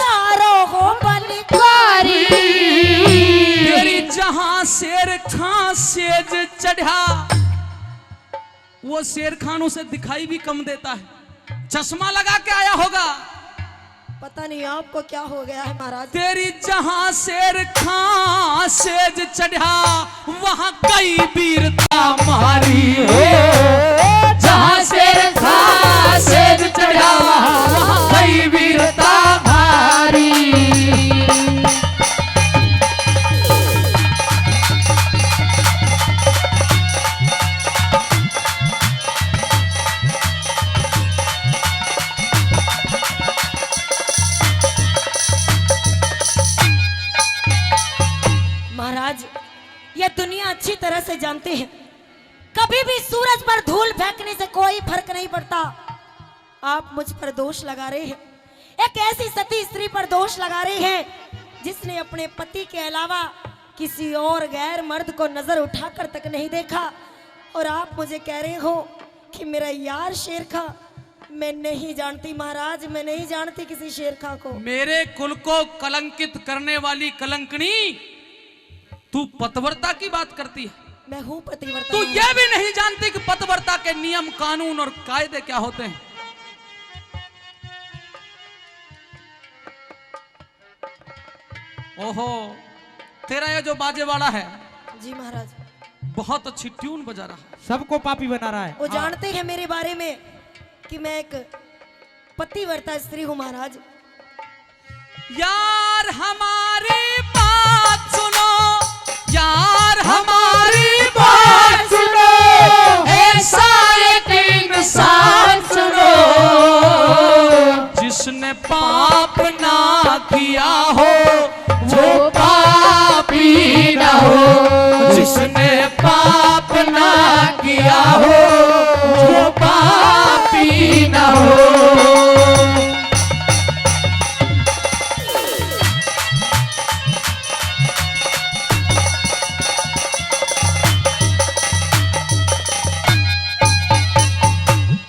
तारो हो बलिकारी। तेरी जहां शेर खान सेज चढ़ा, वो शेर खान उसे दिखाई भी कम देता है। चश्मा लगा के आया होगा। पता नहीं आपको क्या हो गया है महाराज। तेरी जहां शेर खान सेज चढ़ा, वहां कई वीरता मारी हो। जहां शेर खान सेज चढ़ा, वहां कई वीरता मारी। महाराज ये दुनिया अच्छी तरह से जानते हैं, कभी भी सूरज पर धूल फेंकने से कोई फर्क नहीं पड़ता। आप मुझ पर दोष लगा रहे हैं, एक ऐसी सती स्त्री पर दोष लगा रहे हैं जिसने अपने पति के अलावा किसी और गैर मर्द को नजर उठाकर तक नहीं देखा। और आप मुझे कह रहे हो कि मेरा यार शेर खां। मैं नहीं जानती महाराज, मैं नहीं जानती किसी शेर खां को। मेरे कुल को कलंकित करने वाली कलंकनी, तू पतिव्रता की बात करती है। मैं हूँ पतिव्रता। तू ये भी नहीं जानती कि पतिव्रता के नियम कानून और कायदे क्या होते हैं। ओहो, तेरा ये जो बाजे वाला है, जी महाराज, बहुत अच्छी ट्यून बजा रहा है। सबको पापी बना रहा है। वो जानते हैं मेरे बारे में कि मैं एक पतिव्रता स्त्री हूँ महाराज। यार हमारी बात सुनो, यार हमारी बात सुनो, ऐसा यकीन पाप ना किया हो वो पापी न हो, जिसने पाप ना किया हो वो पापी न हो।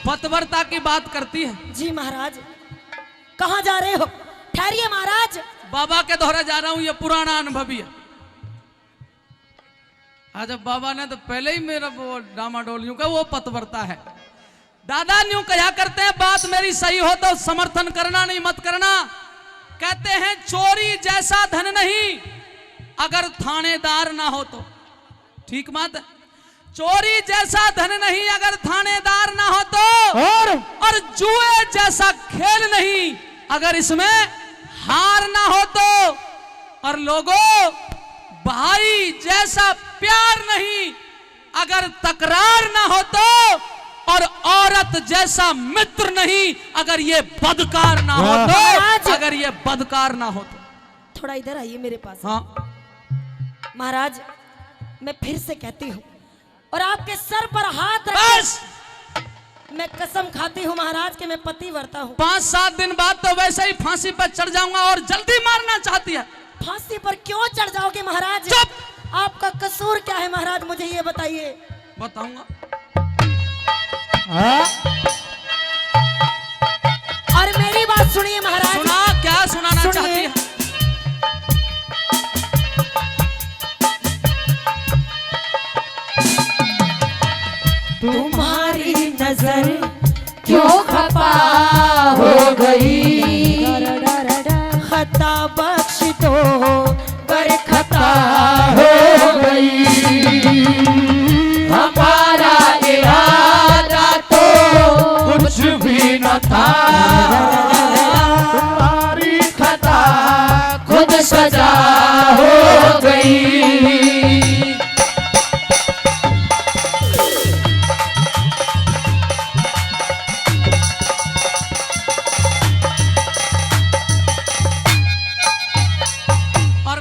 पतिव्रता की बात करती है। जी महाराज, कहाँ जा रहे हो? ठहरिए महाराज। बाबा के दोहरे जा रहा हूं, ये पुराना अनुभवी है। आज अब बाबा ने तो पहले ही मेरा वो डामाडोल यूं का वो पतिव्रता है। दादा यूं कहा करते हैं, बात मेरी सही हो तो समर्थन करना, नहीं मत करना। कहते हैं चोरी जैसा धन नहीं अगर थानेदार ना हो तो। ठीक बात है, चोरी जैसा धन नहीं अगर थानेदार ना हो तो, और जुए जैसा खेल नहीं अगर इसमें हार ना हो तो, और लोगों भाई जैसा प्यार नहीं अगर तकरार ना हो तो, और औरत जैसा मित्र नहीं अगर ये बदकार ना हो तो, अगर ये बदकार ना हो तो। थोड़ा इधर आइए मेरे पास। हाँ महाराज, मैं फिर से कहती हूँ और आपके सर पर हाथ रख, बस मैं कसम खाती हूँ महाराज कि मैं पतिव्रता हूँ। 5-7 दिन बाद तो वैसे ही फांसी पर चढ़ जाऊंगा और जल्दी मारना चाहती है। फांसी पर क्यों चढ़ जाओगे महाराज? चुप! आपका कसूर क्या है महाराज, मुझे ये बताइए। बताऊंगा। और मेरी बात सुनिए महाराज। सुना, क्या सुनाना सुनिए। चाहती है? तुम्हारी नजर क्यों खपा हो गई, खता बख्श दो बर खता हो गई। हमारा इरादा तो कुछ भी न था, तुम्हारी खता खुद सजा हो गई।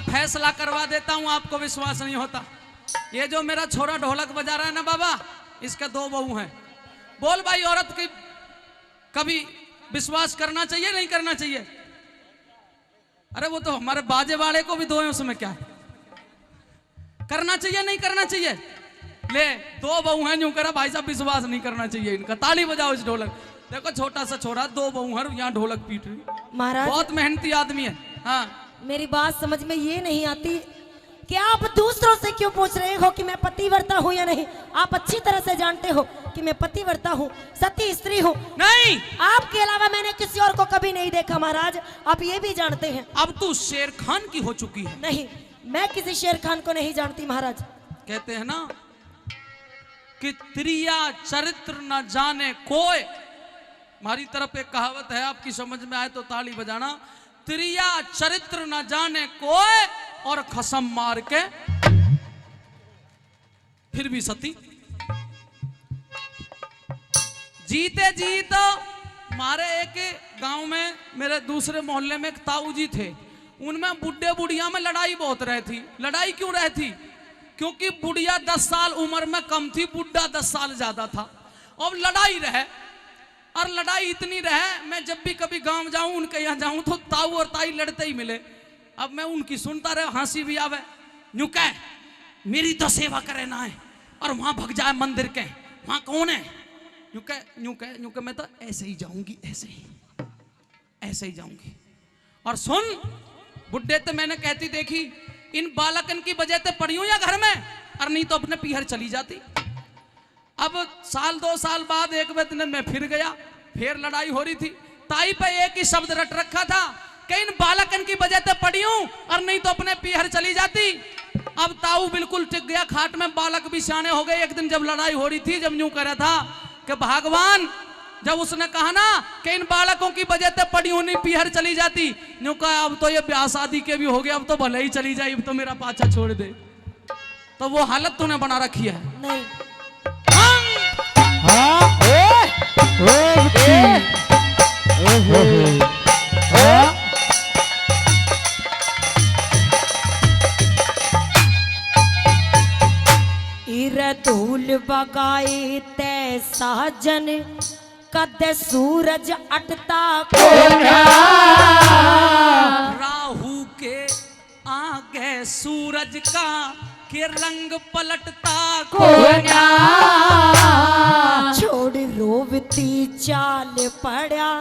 फैसला करवा देता हूं, आपको विश्वास नहीं होता। ये जो मेरा छोरा ढोलक बजा रहा है ना बाबा, इसके 2 बहू हैं। बोल भाई, औरत की कभी विश्वास करना चाहिए नहीं करना चाहिए? अरे वो तो हमारे बाजे वाले को भी 2 हैं, उसमें क्या है? करना चाहिए नहीं करना चाहिए? ले 2 बहू हैं, यूं करा भाई साहब विश्वास नहीं करना चाहिए इनका। ताली बजाओ इस ढोलक। देखो छोटा सा छोरा, 2 बहू हैं, यहाँ ढोलक पीट रही। महाराज, बहुत मेहनती आदमी है। हाँ, मेरी बात समझ में ये नहीं आती कि आप दूसरों से क्यों पूछ रहे हो कि मैं पतिव्रता हूँ या नहीं। आप अच्छी तरह से जानते हो कि मैं पतिव्रता हूँ, सती स्त्री हूँ। नहीं, आपके अलावा मैंने किसी और को कभी नहीं देखा महाराज, आप ये भी जानते हैं। अब तू शेर खान की हो चुकी है। नहीं, मैं किसी शेर खान को नहीं जानती महाराज। कहते हैं ना कि त्रिया चरित्र न जाने कोय। हमारी तरफ एक कहावत है, आपकी समझ में आए तो ताली बजाना। त्रिया चरित्र न जाने कोय और खसम मार के फिर भी सती। जीते जी तो हमारे एक गांव में, मेरे दूसरे मोहल्ले में एक ताऊ जी थे। उनमें बुढ़े बुढ़िया में लड़ाई बहुत रही थी। लड़ाई क्यों रही थी? क्योंकि बुढ़िया 10 साल उम्र में कम थी, बुढ़ा 10 साल ज्यादा था। अब लड़ाई रहे, और लड़ाई इतनी रहे, मैं जब भी कभी गांव जाऊं, उनके यहाँ जाऊं तो ताऊ और ताई लड़ते ही मिले। अब मैं उनकी सुनता रहे, हंसी भी आवे। यूं कह, मेरी तो सेवा करे ना है, और वहां भग जाए मंदिर के, वहां कौन है? यूं कह, मैं तो ऐसे ही जाऊंगी, ऐसे ही जाऊंगी। और सुन, बुड्ढे तो मैंने कहती देखी, इन बालकन की वजह से पड़ी हूं या घर में, और नहीं तो अपने पीहर चली जाती। अब 1-2 साल बाद एक दिन मैं फिर गया, फिर लड़ाई हो रही थी। ताई पे एक ही शब्द रट रखा था कि इन बालकन की वजह से पड़ी हूं, और नहीं तो अपने पीहर चली जाती। अब ताऊ बिल्कुल टिक गया खाट में, बालक भी सियाने हो गए। एक दिन जब लड़ाई हो रही थी, जब यूं कह रहा था कि भगवान, जब उसने कहा ना कि इन बालकों की वजह से पड़ी हूं, नहीं पीहर चली जाती, यूं कहा अब तो ये ब्याह शादी के भी हो गया, अब तो भले ही चली जाए, अब तो मेरा पाछा छोड़ दे। तो वो हालत तूने बना रखी है। नहीं, बगाई ते साजन कद सूरज अटता राहु के आगे सूरज का के रंग पलटता छोड़ रोवती चाल पड़ा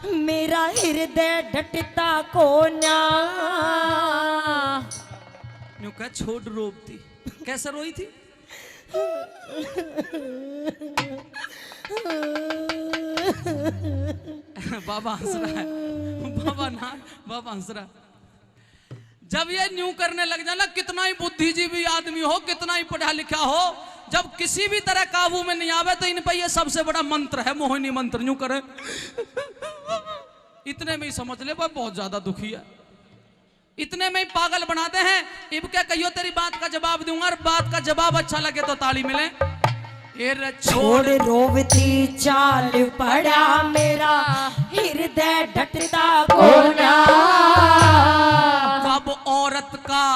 मेरा हृदय डटता कोना। यूं कह छोड़ रोती, कैसे रोई थी? बाबा हंस रहा है, बाबा हंस रहा है। जब ये न्यू करने लग जाना, कितना ही बुद्धिजीवी आदमी हो, कितना ही पढ़ा लिखा हो, जब किसी भी तरह काबू में नहीं आवे तो इन पे ये सबसे बड़ा मंत्र है, मोहिनी मंत्र। न्यू करे इतने में ही समझ ले भाई बहुत ज्यादा दुखी है, इतने में ही पागल बनाते हैं। इब क्या कहियो तेरी बात का जवाब दूंगा, और बात का जवाब अच्छा लगे तो ताली मिले। छोड़ रोवती चाल पड़ा मेरा हृदय डटता कोना। कब औरत का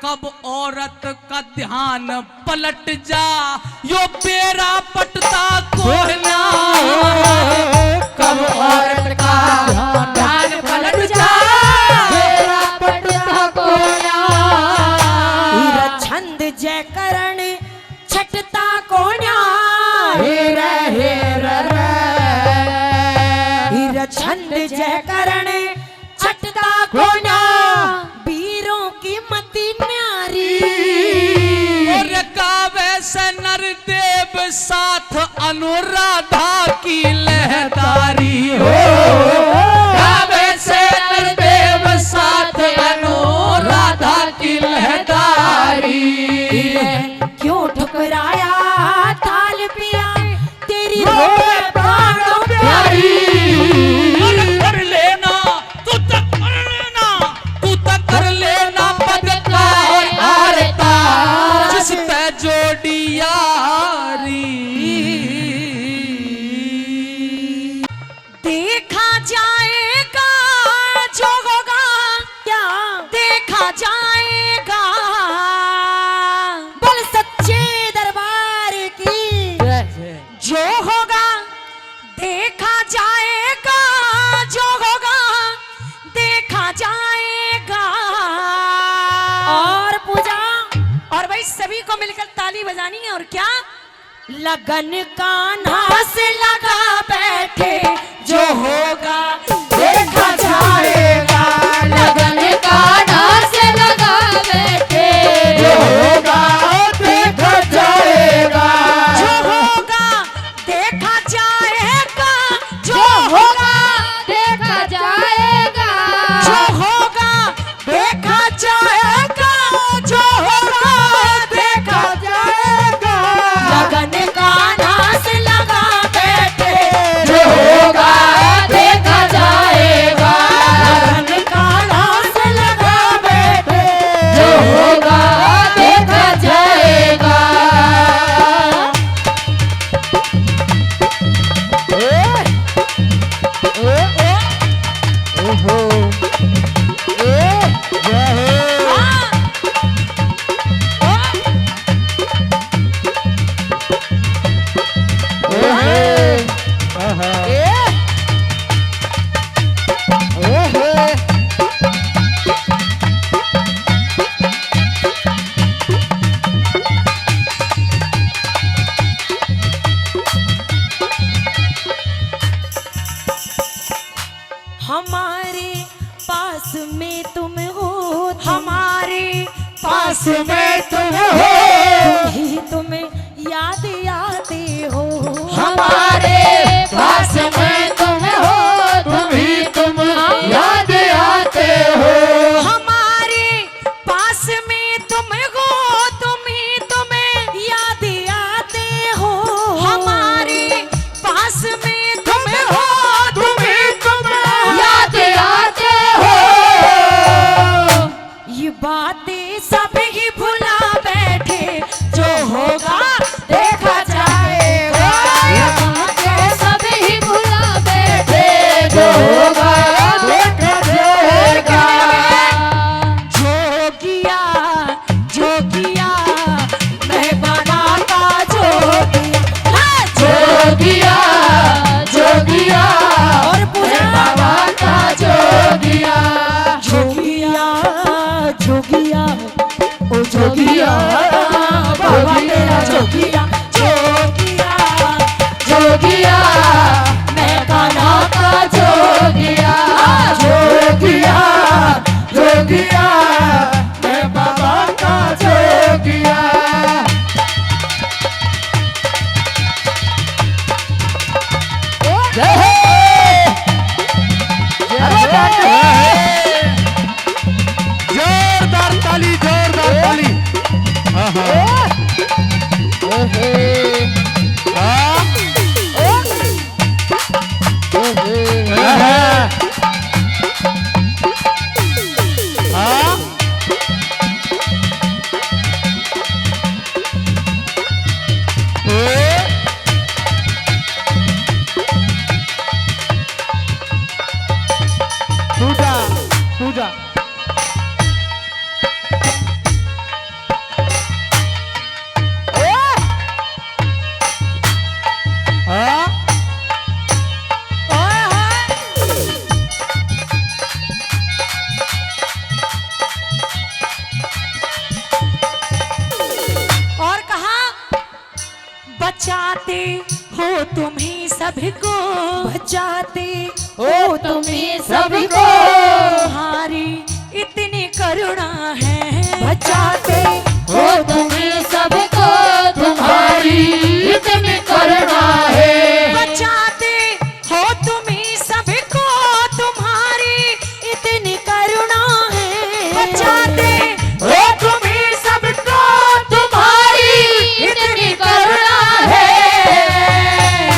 कब औरत का ध्यान पलट जा, यो बेरा पटता कोना। कब औरत का ध्यान पलट जा, बेरा पटता कोना। छंद जय करण छटता कोना। छंद जय करण छटता कोना। वीरों की मति न्यारी और कावे से नरदेव साथ अनुराधा की लहदारी हो। कावे से नरदेव साथ अनुराधा की लहदारी। क्यों ठुकराया थाल पिया तेरी रोए प्राणों प्यारी। कर लेना तू तक कर लेना, तू तक कर लेना पद का और आरता, जिस पे जोड़ी यारी। देखा जाएगा जो होगा, क्या देखा जाएगा। बोल सच्चे दरबार की जो होगा देखा जाएगा, जो होगा देखा जाएगा। और पूजा और भाई सभी को मिलकर ताली बजानी है। और क्या लगन कान्हा से लगा बैठे, जो होगा देखा जाएगा। लगन कान्हा से लगा बैठे, जो होगा देखा जाएगा। जो होगा देखा जाएगा, जो होगा देखा जाएगा। जो होगा देखा जाएगा, जो होगा देखा जाएगा। लगन कान्हा से लगा बैठे, जो होगा देखा जाएगा। लगन कान्हा से लगा बैठे, जो होगा देखा जाएगा। हमारे पास में तुम हो, हमारे पास में तुम हो, ही तुम्हें याद आते हो। हमारे पास में तुम हो, तुम ही तुम याद आते हो। हमारे पास में तुम हो, तुम ही तुम्हें याद आते हो। हमारे पास में तुम हो, तुम ही तुम याद आते हो। ये बातें सब ही भुला बैठे, जो होगा देखा जाएगा। सब ही भुला बैठे, जो होगा देखा जाएगा। जो किया मैं बनाता जो जोगिया बाबा तेरा जोगिया जोगिया जोगिया मैं कान्हा का जोगिया जोगिया जोगिया मैं बाबा का जोगिया। जय हो जोरदार ताली जोरदार ताली। हाँ हाँ पूजा पूजा और कहा बचाते हो तुम ही सबको बचाते ओ तुम्हें सबको तुम्हारी इतनी करुणा है बचाते हो तुम्हें सबको तुम्हारी इतनी करुणा है। बचाते हो तुम ही सबको तुम्हारी इतनी करुणा है बचाते हो तुम्हें सबको तुम्हारी इतनी करुणा है।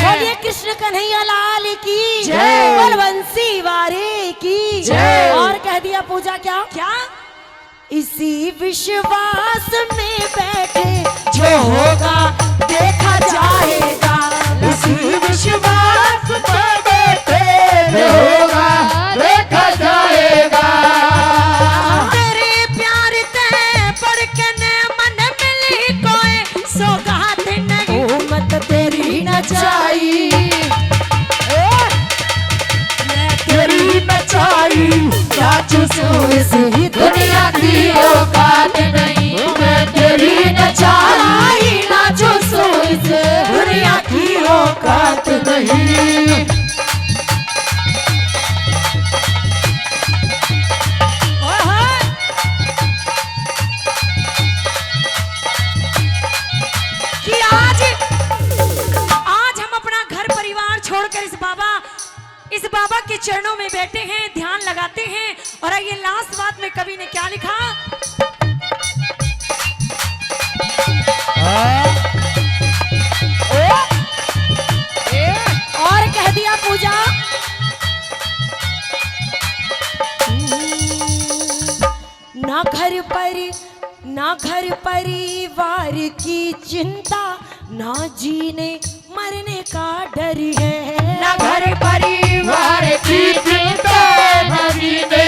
बोलिए कृष्ण कन्हैया लाल की जय। बलवंशी वारे की जय। और कह दिया पूजा क्या क्या इसी विश्वास में बैठे जो होगा देखा जाएगा इसी विश्वास में बैठे जो होगा देखा जाएगा। तेरे प्यार ते पढ़ के ने मन मिली कोई सौगात नहीं मत तेरी न नचाई तेरी नचाई नाचू सो इस ही दुनिया की औकात नहीं मैं तेरी नचाई नाचू सो इस दुनिया की औकात नहीं। कि आज हम अपना घर परिवार छोड़कर इस बाबा के चरणों में बैठे हैं ध्यान लगाते हैं। और ये लास्ट बात में कवि ने क्या लिखा और कह दिया पूजा ना घर परिवार की चिंता ना जीने मरने का डर है ना घर परिवार की चिंता न जीने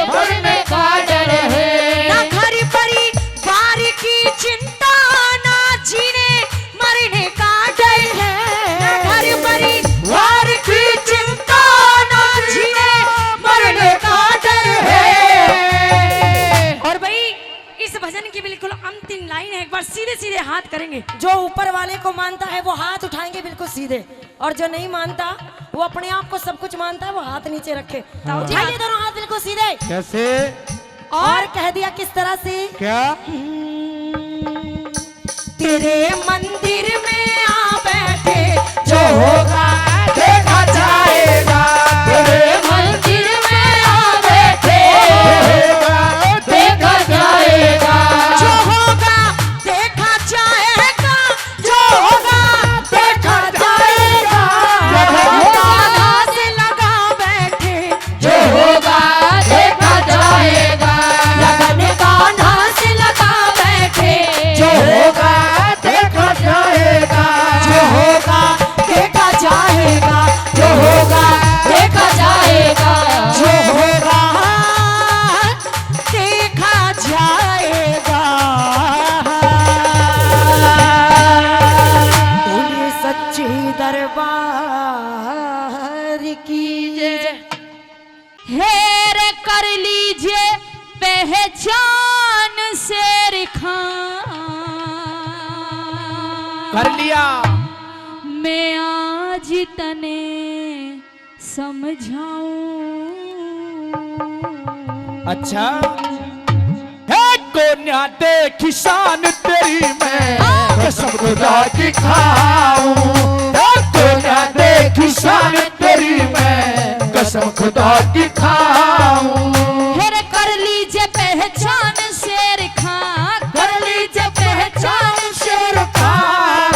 मरने का डर है। ना घर परिवार की चिंता ना जीने मरने का डर है ना घर परिवार की चिंता ना जीने मरने का डर है। और भाई इस भजन की बिल्कुल अंतिम लाइन है, एक बार सीधे सीधे हाथ करेंगे। जो ऊपर वाले को मानता है वो हाथ उठाएंगे बिल्कुल सीधे, और जो नहीं मानता वो अपने आप को सब कुछ मानता है वो हाथ नीचे रखे। उठाइए दोनों हाथ बिल्कुल सीधे। कैसे और कह दिया किस तरह से क्या तेरे मंदिर में आ बैठे जो होगा देखा जाएगा तेरे मंदिर में आ बैठे देखा जाएगा जो होगा देखा जाएगा जो होगा देखा जाएगा कान्हा से लगा बैठे जो होगा देखा जाएगा लगन कान्हा से लगा बैठे जो होगा देखा जाएगा जो होगा देखा जाएगा जो होगा देखा जाएगा जो होगा देखा जाएगा। बोलिए सच्चे दरबार की जय। हेर कर लीजिए पहचान शेर खान कर लिया। मैं आज तने समझाऊं। अच्छा है कोन्या देखी शान तेरी मैं कसम खुदा की खाऊं। है कोन्या देखी शान तेरी मैं कसम खुदा की खाऊं। हेरे कर लीजिए पहचान शेर खां, कर लीजिए पहचान शेर खां,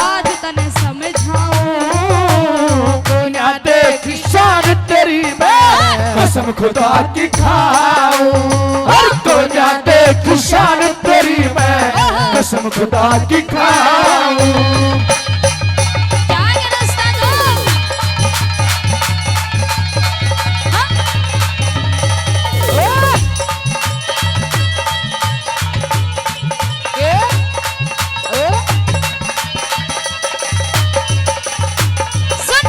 आज तने समझाऊं। कोन्या देखी शान तेरी मैं कसम खुदा की खाऊं। हर कोन्या देखी शान तेरी मैं कसम खुदा की खाऊं। क्या ये रास्ता दो? हाँ? सुन,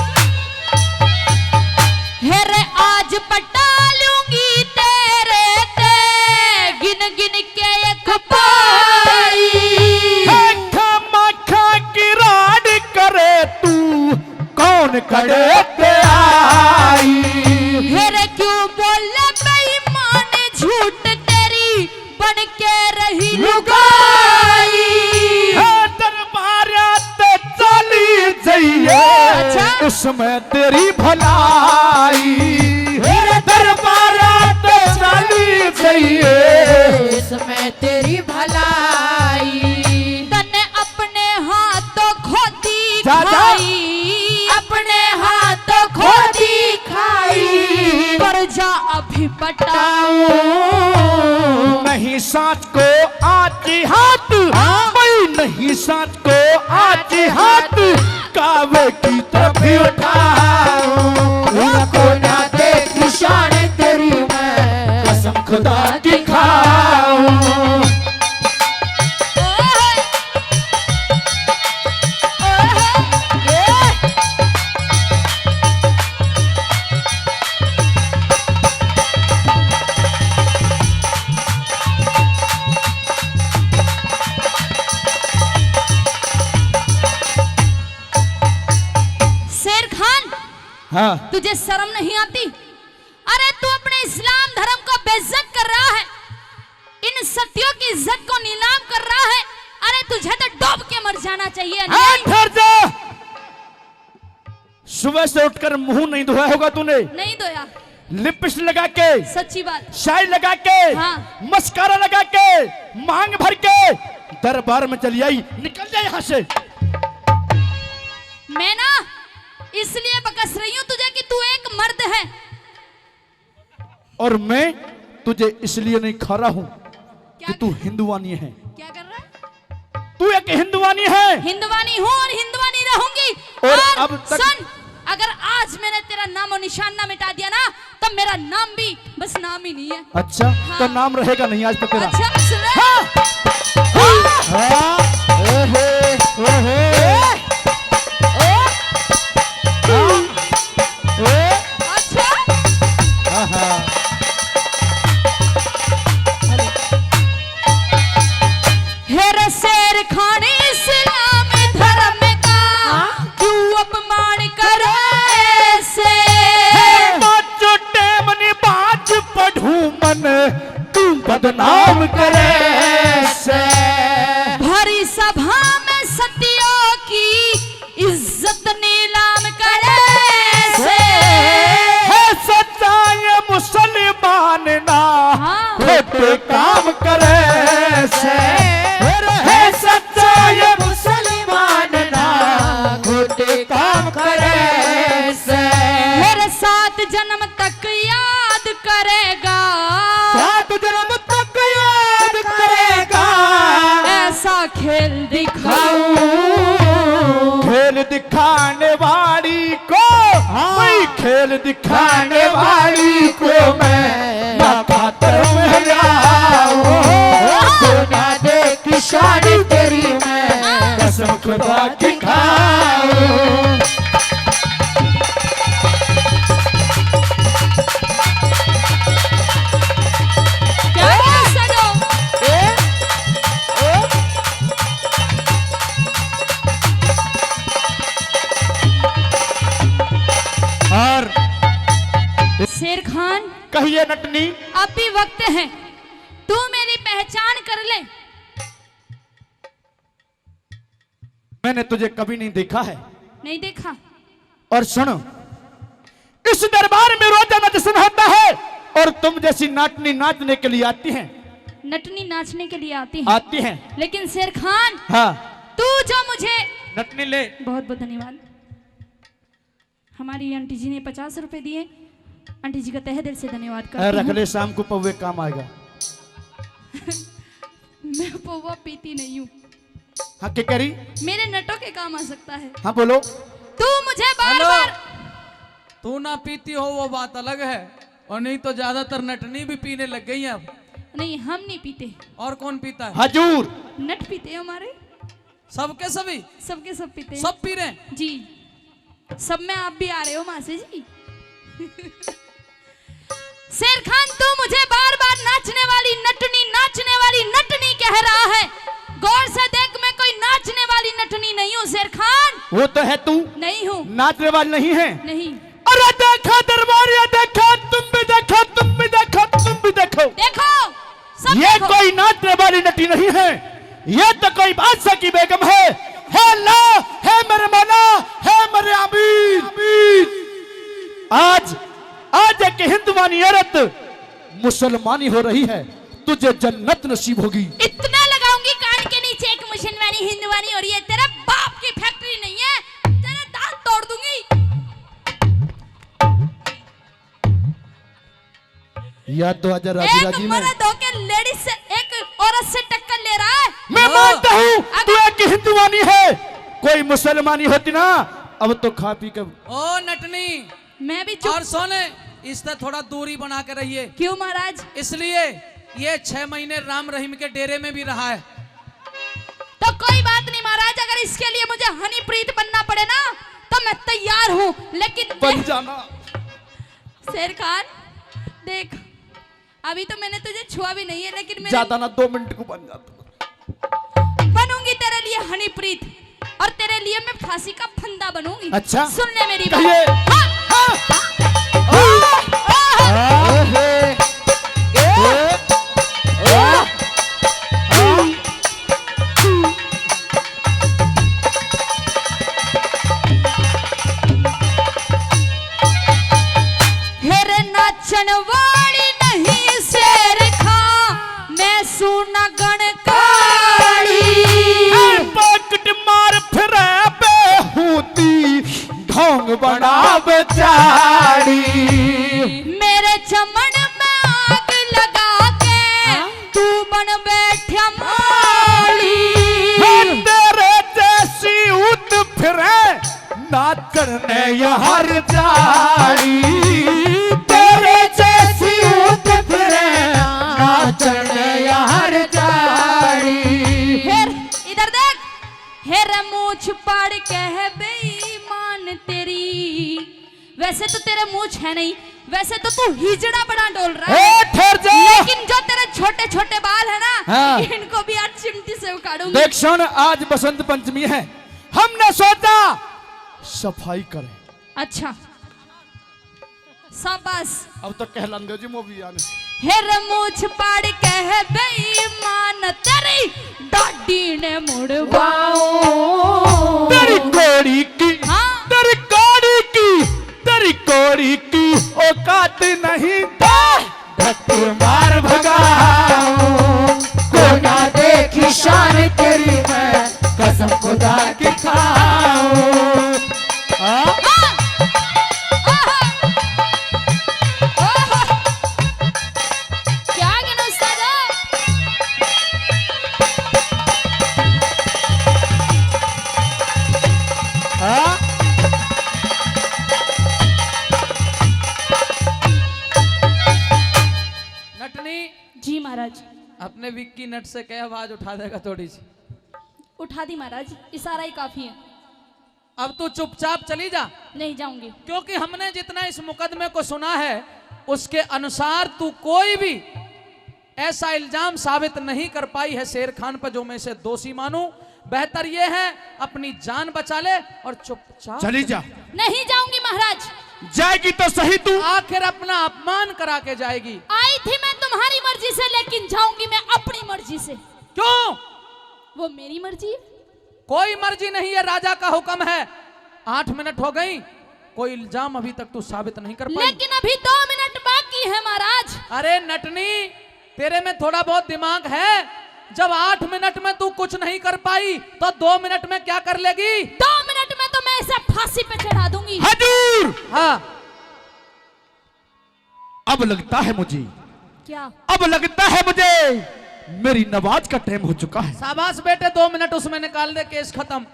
हेरे आज पटा लूंगी तेरे ते, गिन गिन के एक पाई। मखा की राड करे तू कौन खड़े पे आई। हेरे क्यों बोले बेईमान झूठ तेरी बन के रही लुगाई। दरबारा ते चली जाइए अच्छा? उसमें तेरी भलाई। दरबारा ते चली जाइए उसमें तेरी भलाई। तने अपने हाथों खोदी जा, जा। खाई, अपने हाथों खोदी खाई, पर जा अभी पटाऊं। नहीं साथ को आज हाथ मैं नहीं साथ को आज हाथ कावे की तरफ उठाऊं। कोन्या देखी शान तेरी मैं कसम खुदा की खाऊं। शेर खान, हाँ तुझे शर्म नहीं आती? अरे तू अपने इस्लाम धर्म को बेइज्जत कर रहा है, इन सतियों की इज्जत को नीलाम कर रहा है। अरे तुझे तो डूब के मर जाना चाहिए। नहीं, ठहर जा। सुबह से उठकर मुंह नहीं धोया होगा तूने। नहीं दोया, लिपस्टिक लगा के, सच्ची बात। शाई लगा के, हाँ। मस्कारा लगा के, मांग भर के दरबार में चली आई। निकल जा यहाँ से। मैं ना इसलिए बकस रही हूँ तुझे कि तू एक मर्द है। और मैं तुझे इसलिए नहीं खा रहा हूँ क्या कि तू हिंदुवानी है। क्या कर रहा है? तू एक हिंदुवानी है। हिंदवानी हूँ और हिंदवानी रहूंगी। और अब तक- सुन, अगर आज मैंने तेरा नाम और निशान ना मिटा दिया ना, तब मेरा नाम भी बस नाम ही नहीं है। अच्छा हाँ। तो नाम रहेगा नहीं आज तो तेरा। अच्छा सुन रहे? हाँ। हाँ। ओहो, ओहो। अच्छा हाँ, हाँ। हेरे शेर खान इस्लाम धर्म का क्यों अपमान करे ऐसे? बाजो टेमनी बाज पढ़ू मन तू बदनाम करे से। भरी सभा में सतियों की इज्जत नीलाम करे ऐसे? है सच्चाई मुसलमान ना हाँ। खोटे काम करे से। है सच्चाई मुसलमान ना खोटे काम करे से। मेरे 7 जन्म तक याद करेगा, 7 जन्म तक याद करेगा। ऐसा खेल दिखाऊं। खेल दिखाने वाली को मैं खेल दिखाने वाली को मैं ना खातर में लाऊं। कोना देखी शान तेरी मैं कसम खुदा की खाऊं। क्या सजो? कहिए नटनी। अब भी वक्त है, तू मेरी पहचान कर ले। मैंने तुझे कभी नहीं देखा है। नहीं देखा? और सुनो, इस दरबार में रोजाना जश्न होता है और तुम जैसी नाटनी नाचने के लिए आती हैं। नटनी नाचने के लिए आती है? आती हैं। लेकिन शेर खान, हाँ तू जो मुझे नटनी ले। बहुत बहुत धन्यवाद। हमारी आंटी जी ने 50 रुपए दिए, आंटी जी का तहे दिल से धन्यवाद करती रख हूँ। ले, शाम को पौवे काम आएगा। मैं पौवा पीती नहीं हूँ। हाँ क्या कह रही? मेरे नटों के काम आ सकता है। हाँ बोलो। तू मुझे बार हेलो, बार तू ना पीती हो वो बात अलग है, और नहीं तो ज्यादातर नटनी भी पीने लग गई है अब। नहीं, हम नहीं पीते। और कौन पीता है? हजूर। नट पीते हैं हमारे, सबके सभी सबके सब पीते हैं। सब पी रहे हैं। जी, सब में आप भी आ रहे हो मासे जी। शेर खान, तू मुझे बार बार नाचने वाली नटनी कह रहा है। गौर से देख, मैं कोई नाचने वाली नटनी नहीं हूँ शेर खान। वो तो है तू, नहीं हूँ। नाचने वाली नहीं है। नहीं। अरे देखा दरबारिया, देखा, तुम भी देखो, तुम भी देखो, तुम भी देखो। देखो, सब ये देखो। कोई नाचने वाली नटी नहीं है, ये तो कोई बादशाह की बेगम है। अल्लाह, है मेरे मौला, है मेरे अमीर। आज एक हिंदुवानी औरत मुसलमानी हो रही है, तुझे जन्नत नसीब होगी। इतना लगाऊंगी कान के नीचे, एक मुसलमानी हिंदुवानी और ये तेरा बाप की फैक्ट्री नहीं है, तेरे दांत तोड़ दूंगी। या तो आजा राजी एक राजी में। मर्द होके लेडीज से, एक औरत से टक्कर ले रहा है। मैं मानता हूँ तू एक हिंदुवानी है, कोई मुसलमानी होती ना अब तो खा पी कर। ओ नटनी, मैं भी चुप। और सोने, इससे थोड़ा दूरी बना के रहिए। क्यों महाराज? इसलिए ये 6 महीने राम रहीम के डेरे में भी रहा है। तो कोई बात नहीं महाराज, अगर इसके लिए मुझे हनीप्रीत बनना पड़े ना तो मैं तैयार हूँ, लेकिन बन जाना। शेर खान देख, अभी तो मैंने तुझे छुआ भी नहीं है, लेकिन मैं ज्यादा ना 2 मिनट को बन जाता। बनूंगी तेरे लिए हनीप्रीत, और तेरे लिए मैं फांसी का फंदा बनूंगी। अच्छा, सुन ले मेरी कहिए। बात। हेरे नाचन वाली नहीं शेर खां, मैं सुना गण काली। पकड़ मार फिरे बेहूती, ढोंग बना बेचारी। मेरे चमन में आग लगा के तू बन बैठा माली। तेरे जैसी उत फिरे नाचन ने हर जारी। तेरे जैसी उत फिरे नाचन ने हर जारी। हेर इधर देख, हेर मूछ पाड़ के है बेईमान तेरी। वैसे तो तेरे मूछ है नहीं, वैसे तो तू हिजड़ा बना डोल रहा है, ठहर जा। लेकिन जो तेरे छोटे छोटे बाल है ना, हाँ। इनको भी आज चिमटी से उखाड़ूंगी। देख सुन, आज बसंत पंचमी है, हमने सोचा सफाई करें। अच्छा, शाबाश। अब तो कहलांगे जी मूवी आने। हेर मूछ पाड़ के है बेईमान तेरी दाढ़ी ने मुड़वाओ। तेरी कोड़ी की, हाँ। तेरी कोड़ी की, तेरी कोड़ी की औकात नहीं तो मार भगाओ। को ना देखी शान तेरी मैं कसम खुदा की खाओ। क्या गिनो सदा? नटनी, जी महाराज। अपने विक्की नट से कह आवाज उठा देगा थोड़ी सी। उठा दी महाराज, इशारा ही काफी है। अब तू चुपचाप चली जा, नहीं जाऊंगी। क्योंकि हमने जितना इस मुकदमे को सुना है उसके अनुसार तू कोई भी ऐसा इल्जाम साबित नहीं कर पाई है शेर खान पर जो मैं इसे दोषी मानूं। बेहतर यह है अपनी जान बचा ले और चुपचाप चली जा। नहीं जाऊंगी महाराज, जाएगी तो सही तू। आखिर अपना अपमान करा के जाएगी। आई थी मैं तुम्हारी मर्जी से, लेकिन जाऊंगी मैं अपनी मर्जी से। क्यों? वो मेरी मर्जी है। कोई मर्जी नहीं है, राजा का हुक्म है। 8 मिनट हो गई, कोई इल्जाम अभी तक तू साबित नहीं कर पाई। लेकिन अभी 2 मिनट बाकी है महाराज। अरे नटनी, तेरे में थोड़ा बहुत दिमाग है? जब 8 मिनट में तू कुछ नहीं कर पाई तो 2 मिनट में क्या कर लेगी? 2 मिनट में तो मैं इसे फांसी पे चढ़ा दूंगी। हजूर, हाँ, अब लगता है मुझे, क्या? अब लगता है मुझे मेरी नमाज का टाइम हो चुका है। शाबाश बेटे, 2 मिनट उसमें निकाल दे, केस खत्म।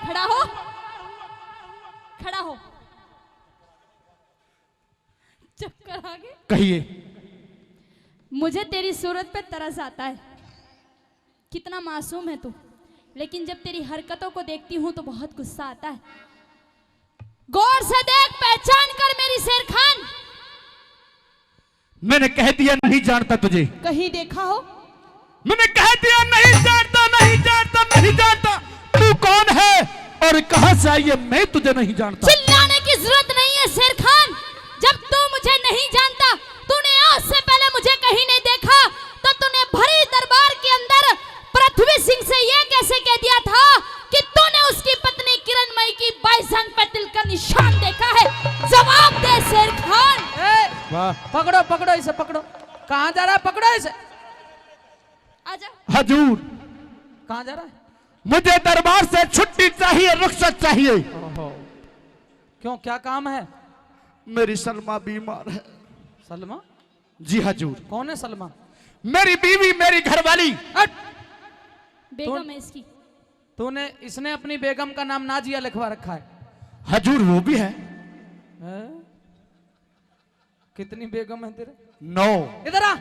खड़ा हो, खड़ा हो। चक्कर आ गए। कहिए। मुझे तेरी सूरत पे तरस आता है। कितना मासूम है तू, लेकिन जब तेरी हरकतों को देखती हूँ तो बहुत गुस्सा आता है। गौर से देख, पहचान कर मेरी शेर खान। मैंने कह दिया नहीं जानता तुझे। कहीं देखा हो? मैंने कह दिया नहीं जानता, नहीं जानता, नहीं जानता। तू कौन है और कहां से आई है, मैं तुझे नहीं जानता। चिल्लाने की जरूरत नहीं है शेर खान। जब तू मुझे नहीं जानता, तूने आज से पहले मुझे कहीं नहीं देखा, तो तूने भरी दरबार के अंदर पृथ्वी सिंह से यह कैसे कह दिया था कि तूने उसकी पत्नी किरणमयी की बाईजान पर तिल का निशान देखा है? जवाब दे शेर खान। वाह, पकड़ो पकड़ो इसे, पकड़ो। कहां जा रहा है? पकड़ो इसे। आजा। हजूर, कहां जा रहा है? मुझे दरबार से छुट्टी चाहिए, रुखसत चाहिए। क्यों, क्या काम है? मेरी सलमा बीमार है। सलमा? जी हजूर। कौन है सलमा? मेरी बीवी, मेरी घरवाली। बेगम है इसकी। तूने, इसने अपनी बेगम का नाम नाजिया लिखवा रखा है। हजूर वो भी है। कितनी बेगम है तेरे? 9। इधर आ,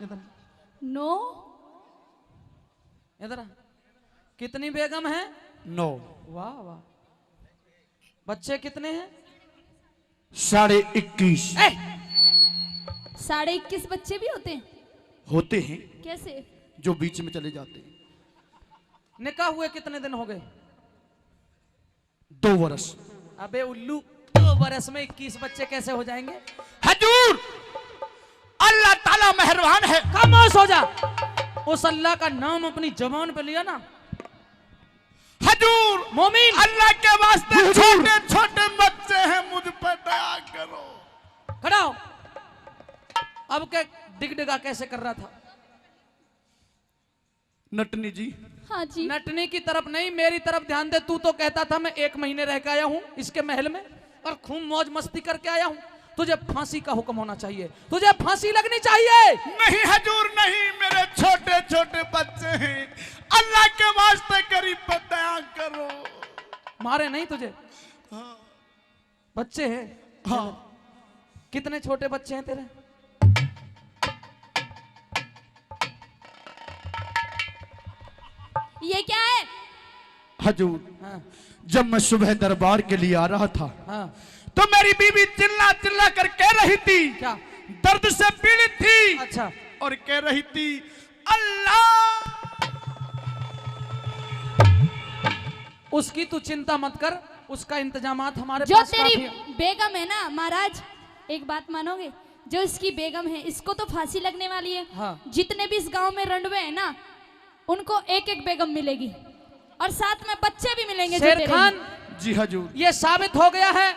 इधर, नो। इधर आ। कितनी बेगम है? 9। वाह वाह। बच्चे कितने हैं? 21.5 21.5 बच्चे भी होते हैं? होते हैं, कैसे? जो बीच में चले जाते हैं। निकाह हुए कितने दिन हो गए? 2 वर्ष। अबे उल्लू, 2 वर्ष में 21 बच्चे कैसे हो जाएंगे? हजूर, अल्लाह ताला मेहरबान है। खामोश हो जा। उस अल्लाह का नाम अपनी जबान पे लिया ना। हजूर, मोमिन, अल्लाह के वास्ते छोटे छोटे बच्चे हैं, मुझ पर दया करो। खड़ा हो। अब क्या डिगडिगा कैसे कर रहा था? नटनी जी, हाँ जी। नटनी की तरफ नहीं, मेरी तरफ ध्यान दे। तू तो कहता था मैं 1 महीने रह के आया हूं इसके महल में और खूब मौज मस्ती करके आया हूं। तुझे फांसी का हुक्म होना चाहिए, तुझे फांसी लगनी चाहिए। नहीं हजूर नहीं, मेरे छोटे छोटे बच्चे हैं, अल्लाह के वास्ते करीब पर दया करो। मारे नहीं तुझे? बच्चे हैं? हाँ। कितने छोटे बच्चे हैं तेरे? ये क्या है? हजूर, हाँ, जब मैं सुबह दरबार के लिए आ रहा था हाँ। तो मेरी बीवी चिल्ला चिल्ला कर कह रही थी, क्या? दर्द से पीड़ित थी। अच्छा। और कह रही थी, अल्लाह। उसकी तू चिंता मत कर, उसका इंतजामात हमारे जो पास तेरी काफी है। बेगम है ना महाराज, एक बात मानोगे, जो इसकी बेगम है इसको तो फांसी लगने वाली है। हाँ। जितने भी इस गांव में रंडवे हैं ना, उनको एक एक बेगम मिलेगी और साथ में बच्चे भी मिलेंगे। जो शेर तेरे खान, हैं। जी हजूर। ये साबित हो गया है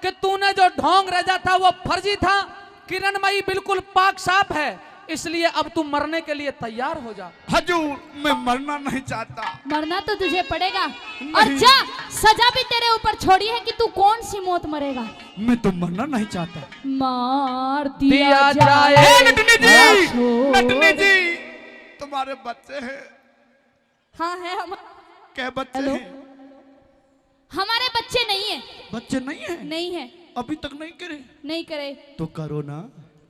कि तूने जो ढोंग रजा था वो फर्जी था। किरणमयी बिल्कुल पाक साफ है, इसलिए अब तू मरने के लिए तैयार हो जा। हजूर, मैं मरना नहीं चाहता। मरना तो तुझे पड़ेगा। और जा, सजा भी तेरे ऊपर छोड़ी है कि तू कौन सी मौत मरेगा। मैं तो मरना नहीं चाहता। मार दिया दिया जाए। जाए। नटनी जी, नटनी जी, तुम्हारे बच्चे हैं? हाँ है हम। क्या बच्चे हेलो? हैं? हमारे बच्चे नहीं है। बच्चे नहीं है? नहीं है। अभी तक नहीं करे? नहीं करे। तो करो ना।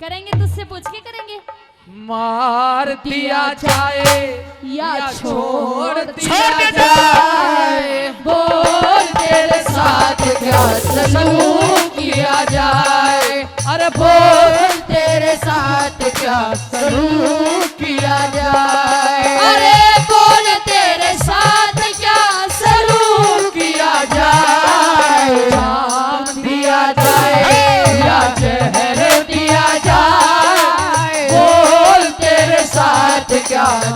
करेंगे, तुझसे पूछ के करेंगे। मार दिया जाए या छोड़ छोड़ जाए, बोल तेरे साथ क्या सलूक किया जाए। अरे बोल तेरे साथ क्या सलूक किया जाए। अरे बोल तेरे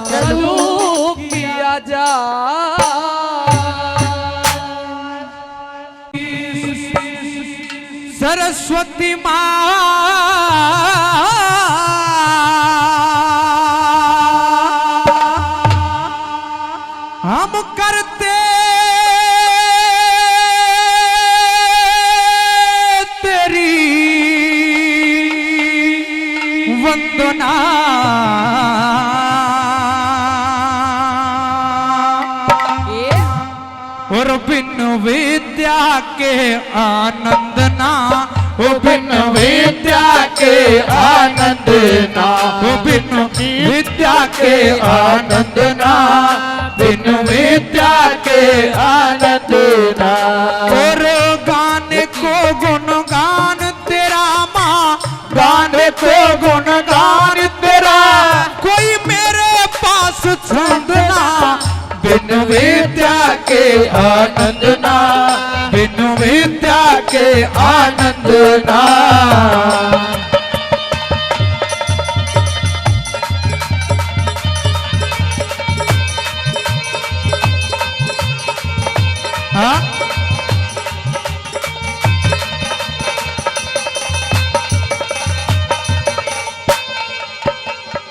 चालू किया जा। सरस्वती माँ हम करते तेरी वंदना, और बिन विद्या के आनंद ना, ओ बिन विद्या के आनंद ना, ओ बिन विद्या के आनंद ना, बिन विद्या के आनंद ना। और गाने को गुणगान तेरा माँ, गाने को गुणगान तेरा कोई मेरे पास छंद ना, बिन विद्या के आनंद ना, बिन विद्या के आनंद ना। हाँ?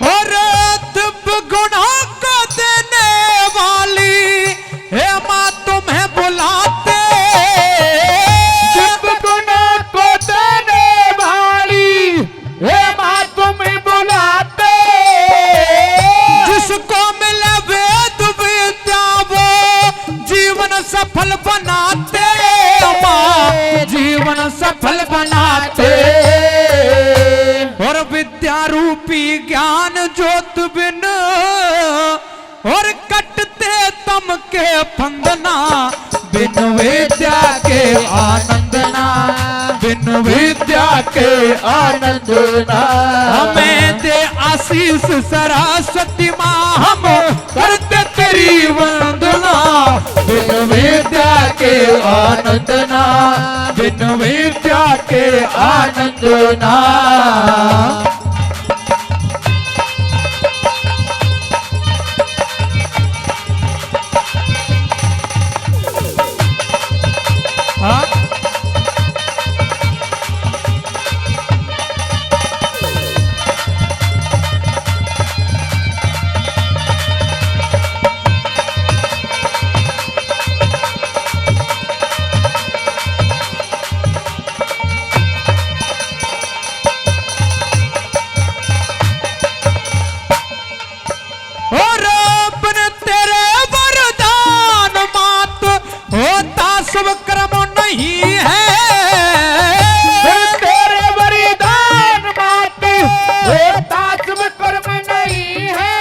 और दिव्य गुणों को देने वाली हे माँ तुम्हें बुलाते, दिव्य गुणों को देने वाली हे माँ तुम्हें बुलाते। जिसको मिले वेद विद्या वो जीवन सफल बनाते, माँ जीवन सफल बनाते। और विद्या रूपी ज्ञान ज्योत बिन और कटते तम के फंदना, बिन विद्या के आनंद ना, बिन विद्या के आनंद ना। हमें दे आशीष सरस्वती माँ, हम करते तेरी वंदना, बिन विद्या के आनंद ना, बिन विद्या के आनंद ना। हाँ? और अपने तेरे वरदान मात होता शुभ कर्म नहीं है, तेरे वरदान मात होता शुभ कर्म नहीं है।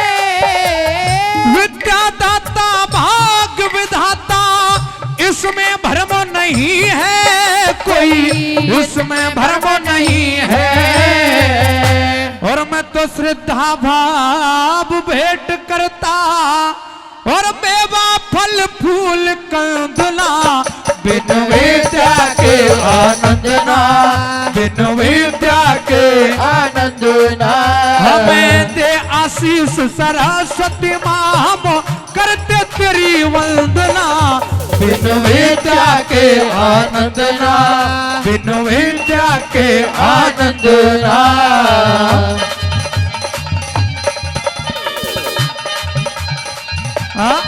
विद्या दाता भाग विधाता इसमें भ्रम नहीं है, कोई इसमें भ्रम नहीं है। और मैं तो श्रद्धा भाव भेंट करता और मेवा फल फूल कंदना, बिन विद्या के आनंद ना, बिन विद्या के आनंद ना। हमें दे आशीष सरस्वती माँ, हम करते तेरी वंदना, बिन विद्या के आनंद ना, बिन विद्या के आनंद ना। हाँ?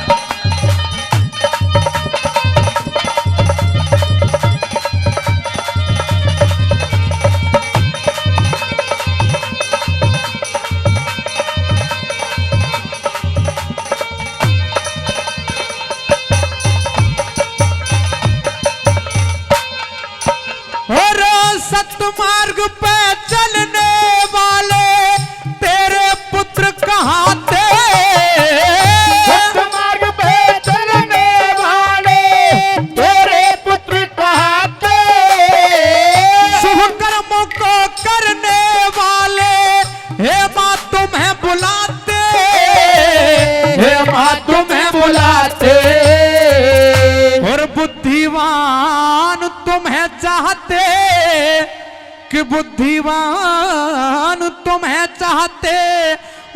और सतमार्ग पे चलने वाले तेरे पुत्र कहाँ थे, सतमार्ग पे चलने वाले तेरे पुत्र कहाँ थे। शुभ कर्मों को करने वाले हे माँ तुम्हें बुलाते, हे माँ तुम्हें बुलाते। और बुद्धिमान तुम्हें चाहते, कि बुद्धिमान तुम्हें चाहते,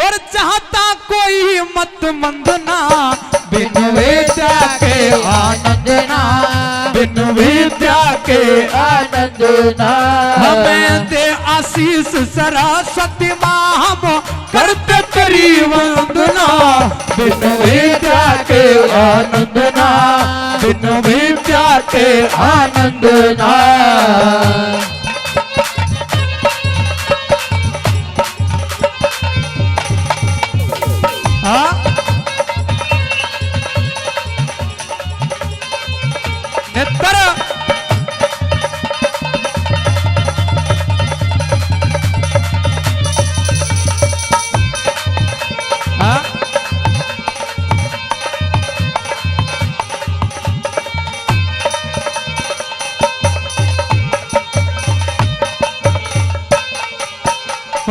और चाहता कोई मत मंदना बिन विद्या के आनंद ना, बिन विद्या के आनंद ना। हमें दे आशीष सरस्वती माँ, हम करते तेरी वंदना बिन विद्या के आनंद ना, बिन विद्या के आनंद ना। नेत्र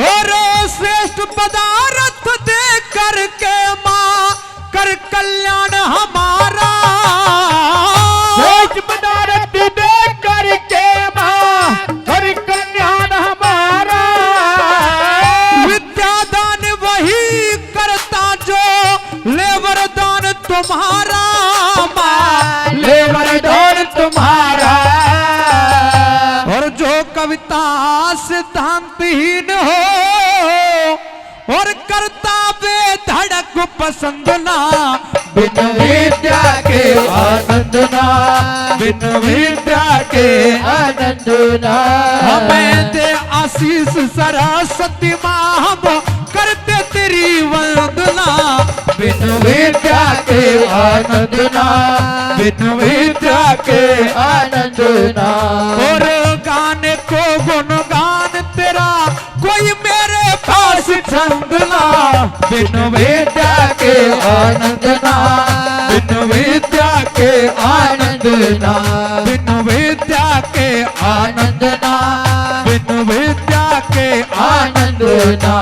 और श्रेष्ठ पदार्थ दे करके माँ कर कल्याण हमारा, श्रेष्ठ पदार्थ दे करके माँ कर कल्याण हमारा। विद्यादान वही करता जो ले वरदान तुम्हारा माँ, ले वरदान तुम्हारा। और जो कविता सिद्धांतहीन हो और करता बेधड़क पसंद ना बिन विद्या के आनंद ना, बिन विद्या के आनंद ना। हमें दे आशीष सरस्वती माँ, हम करते तेरी वंदना बिन विद्या के आनंद ना, बिन विद्या के आनंद ना। और गाने को गुणगान तेरा कोई मेरे पास छंद ना बिन विद्या के आनंद ना, बिन विद्या के आनंद ना, बिन विद्या के आनंद ना, बिन विद्या के आनंद ना।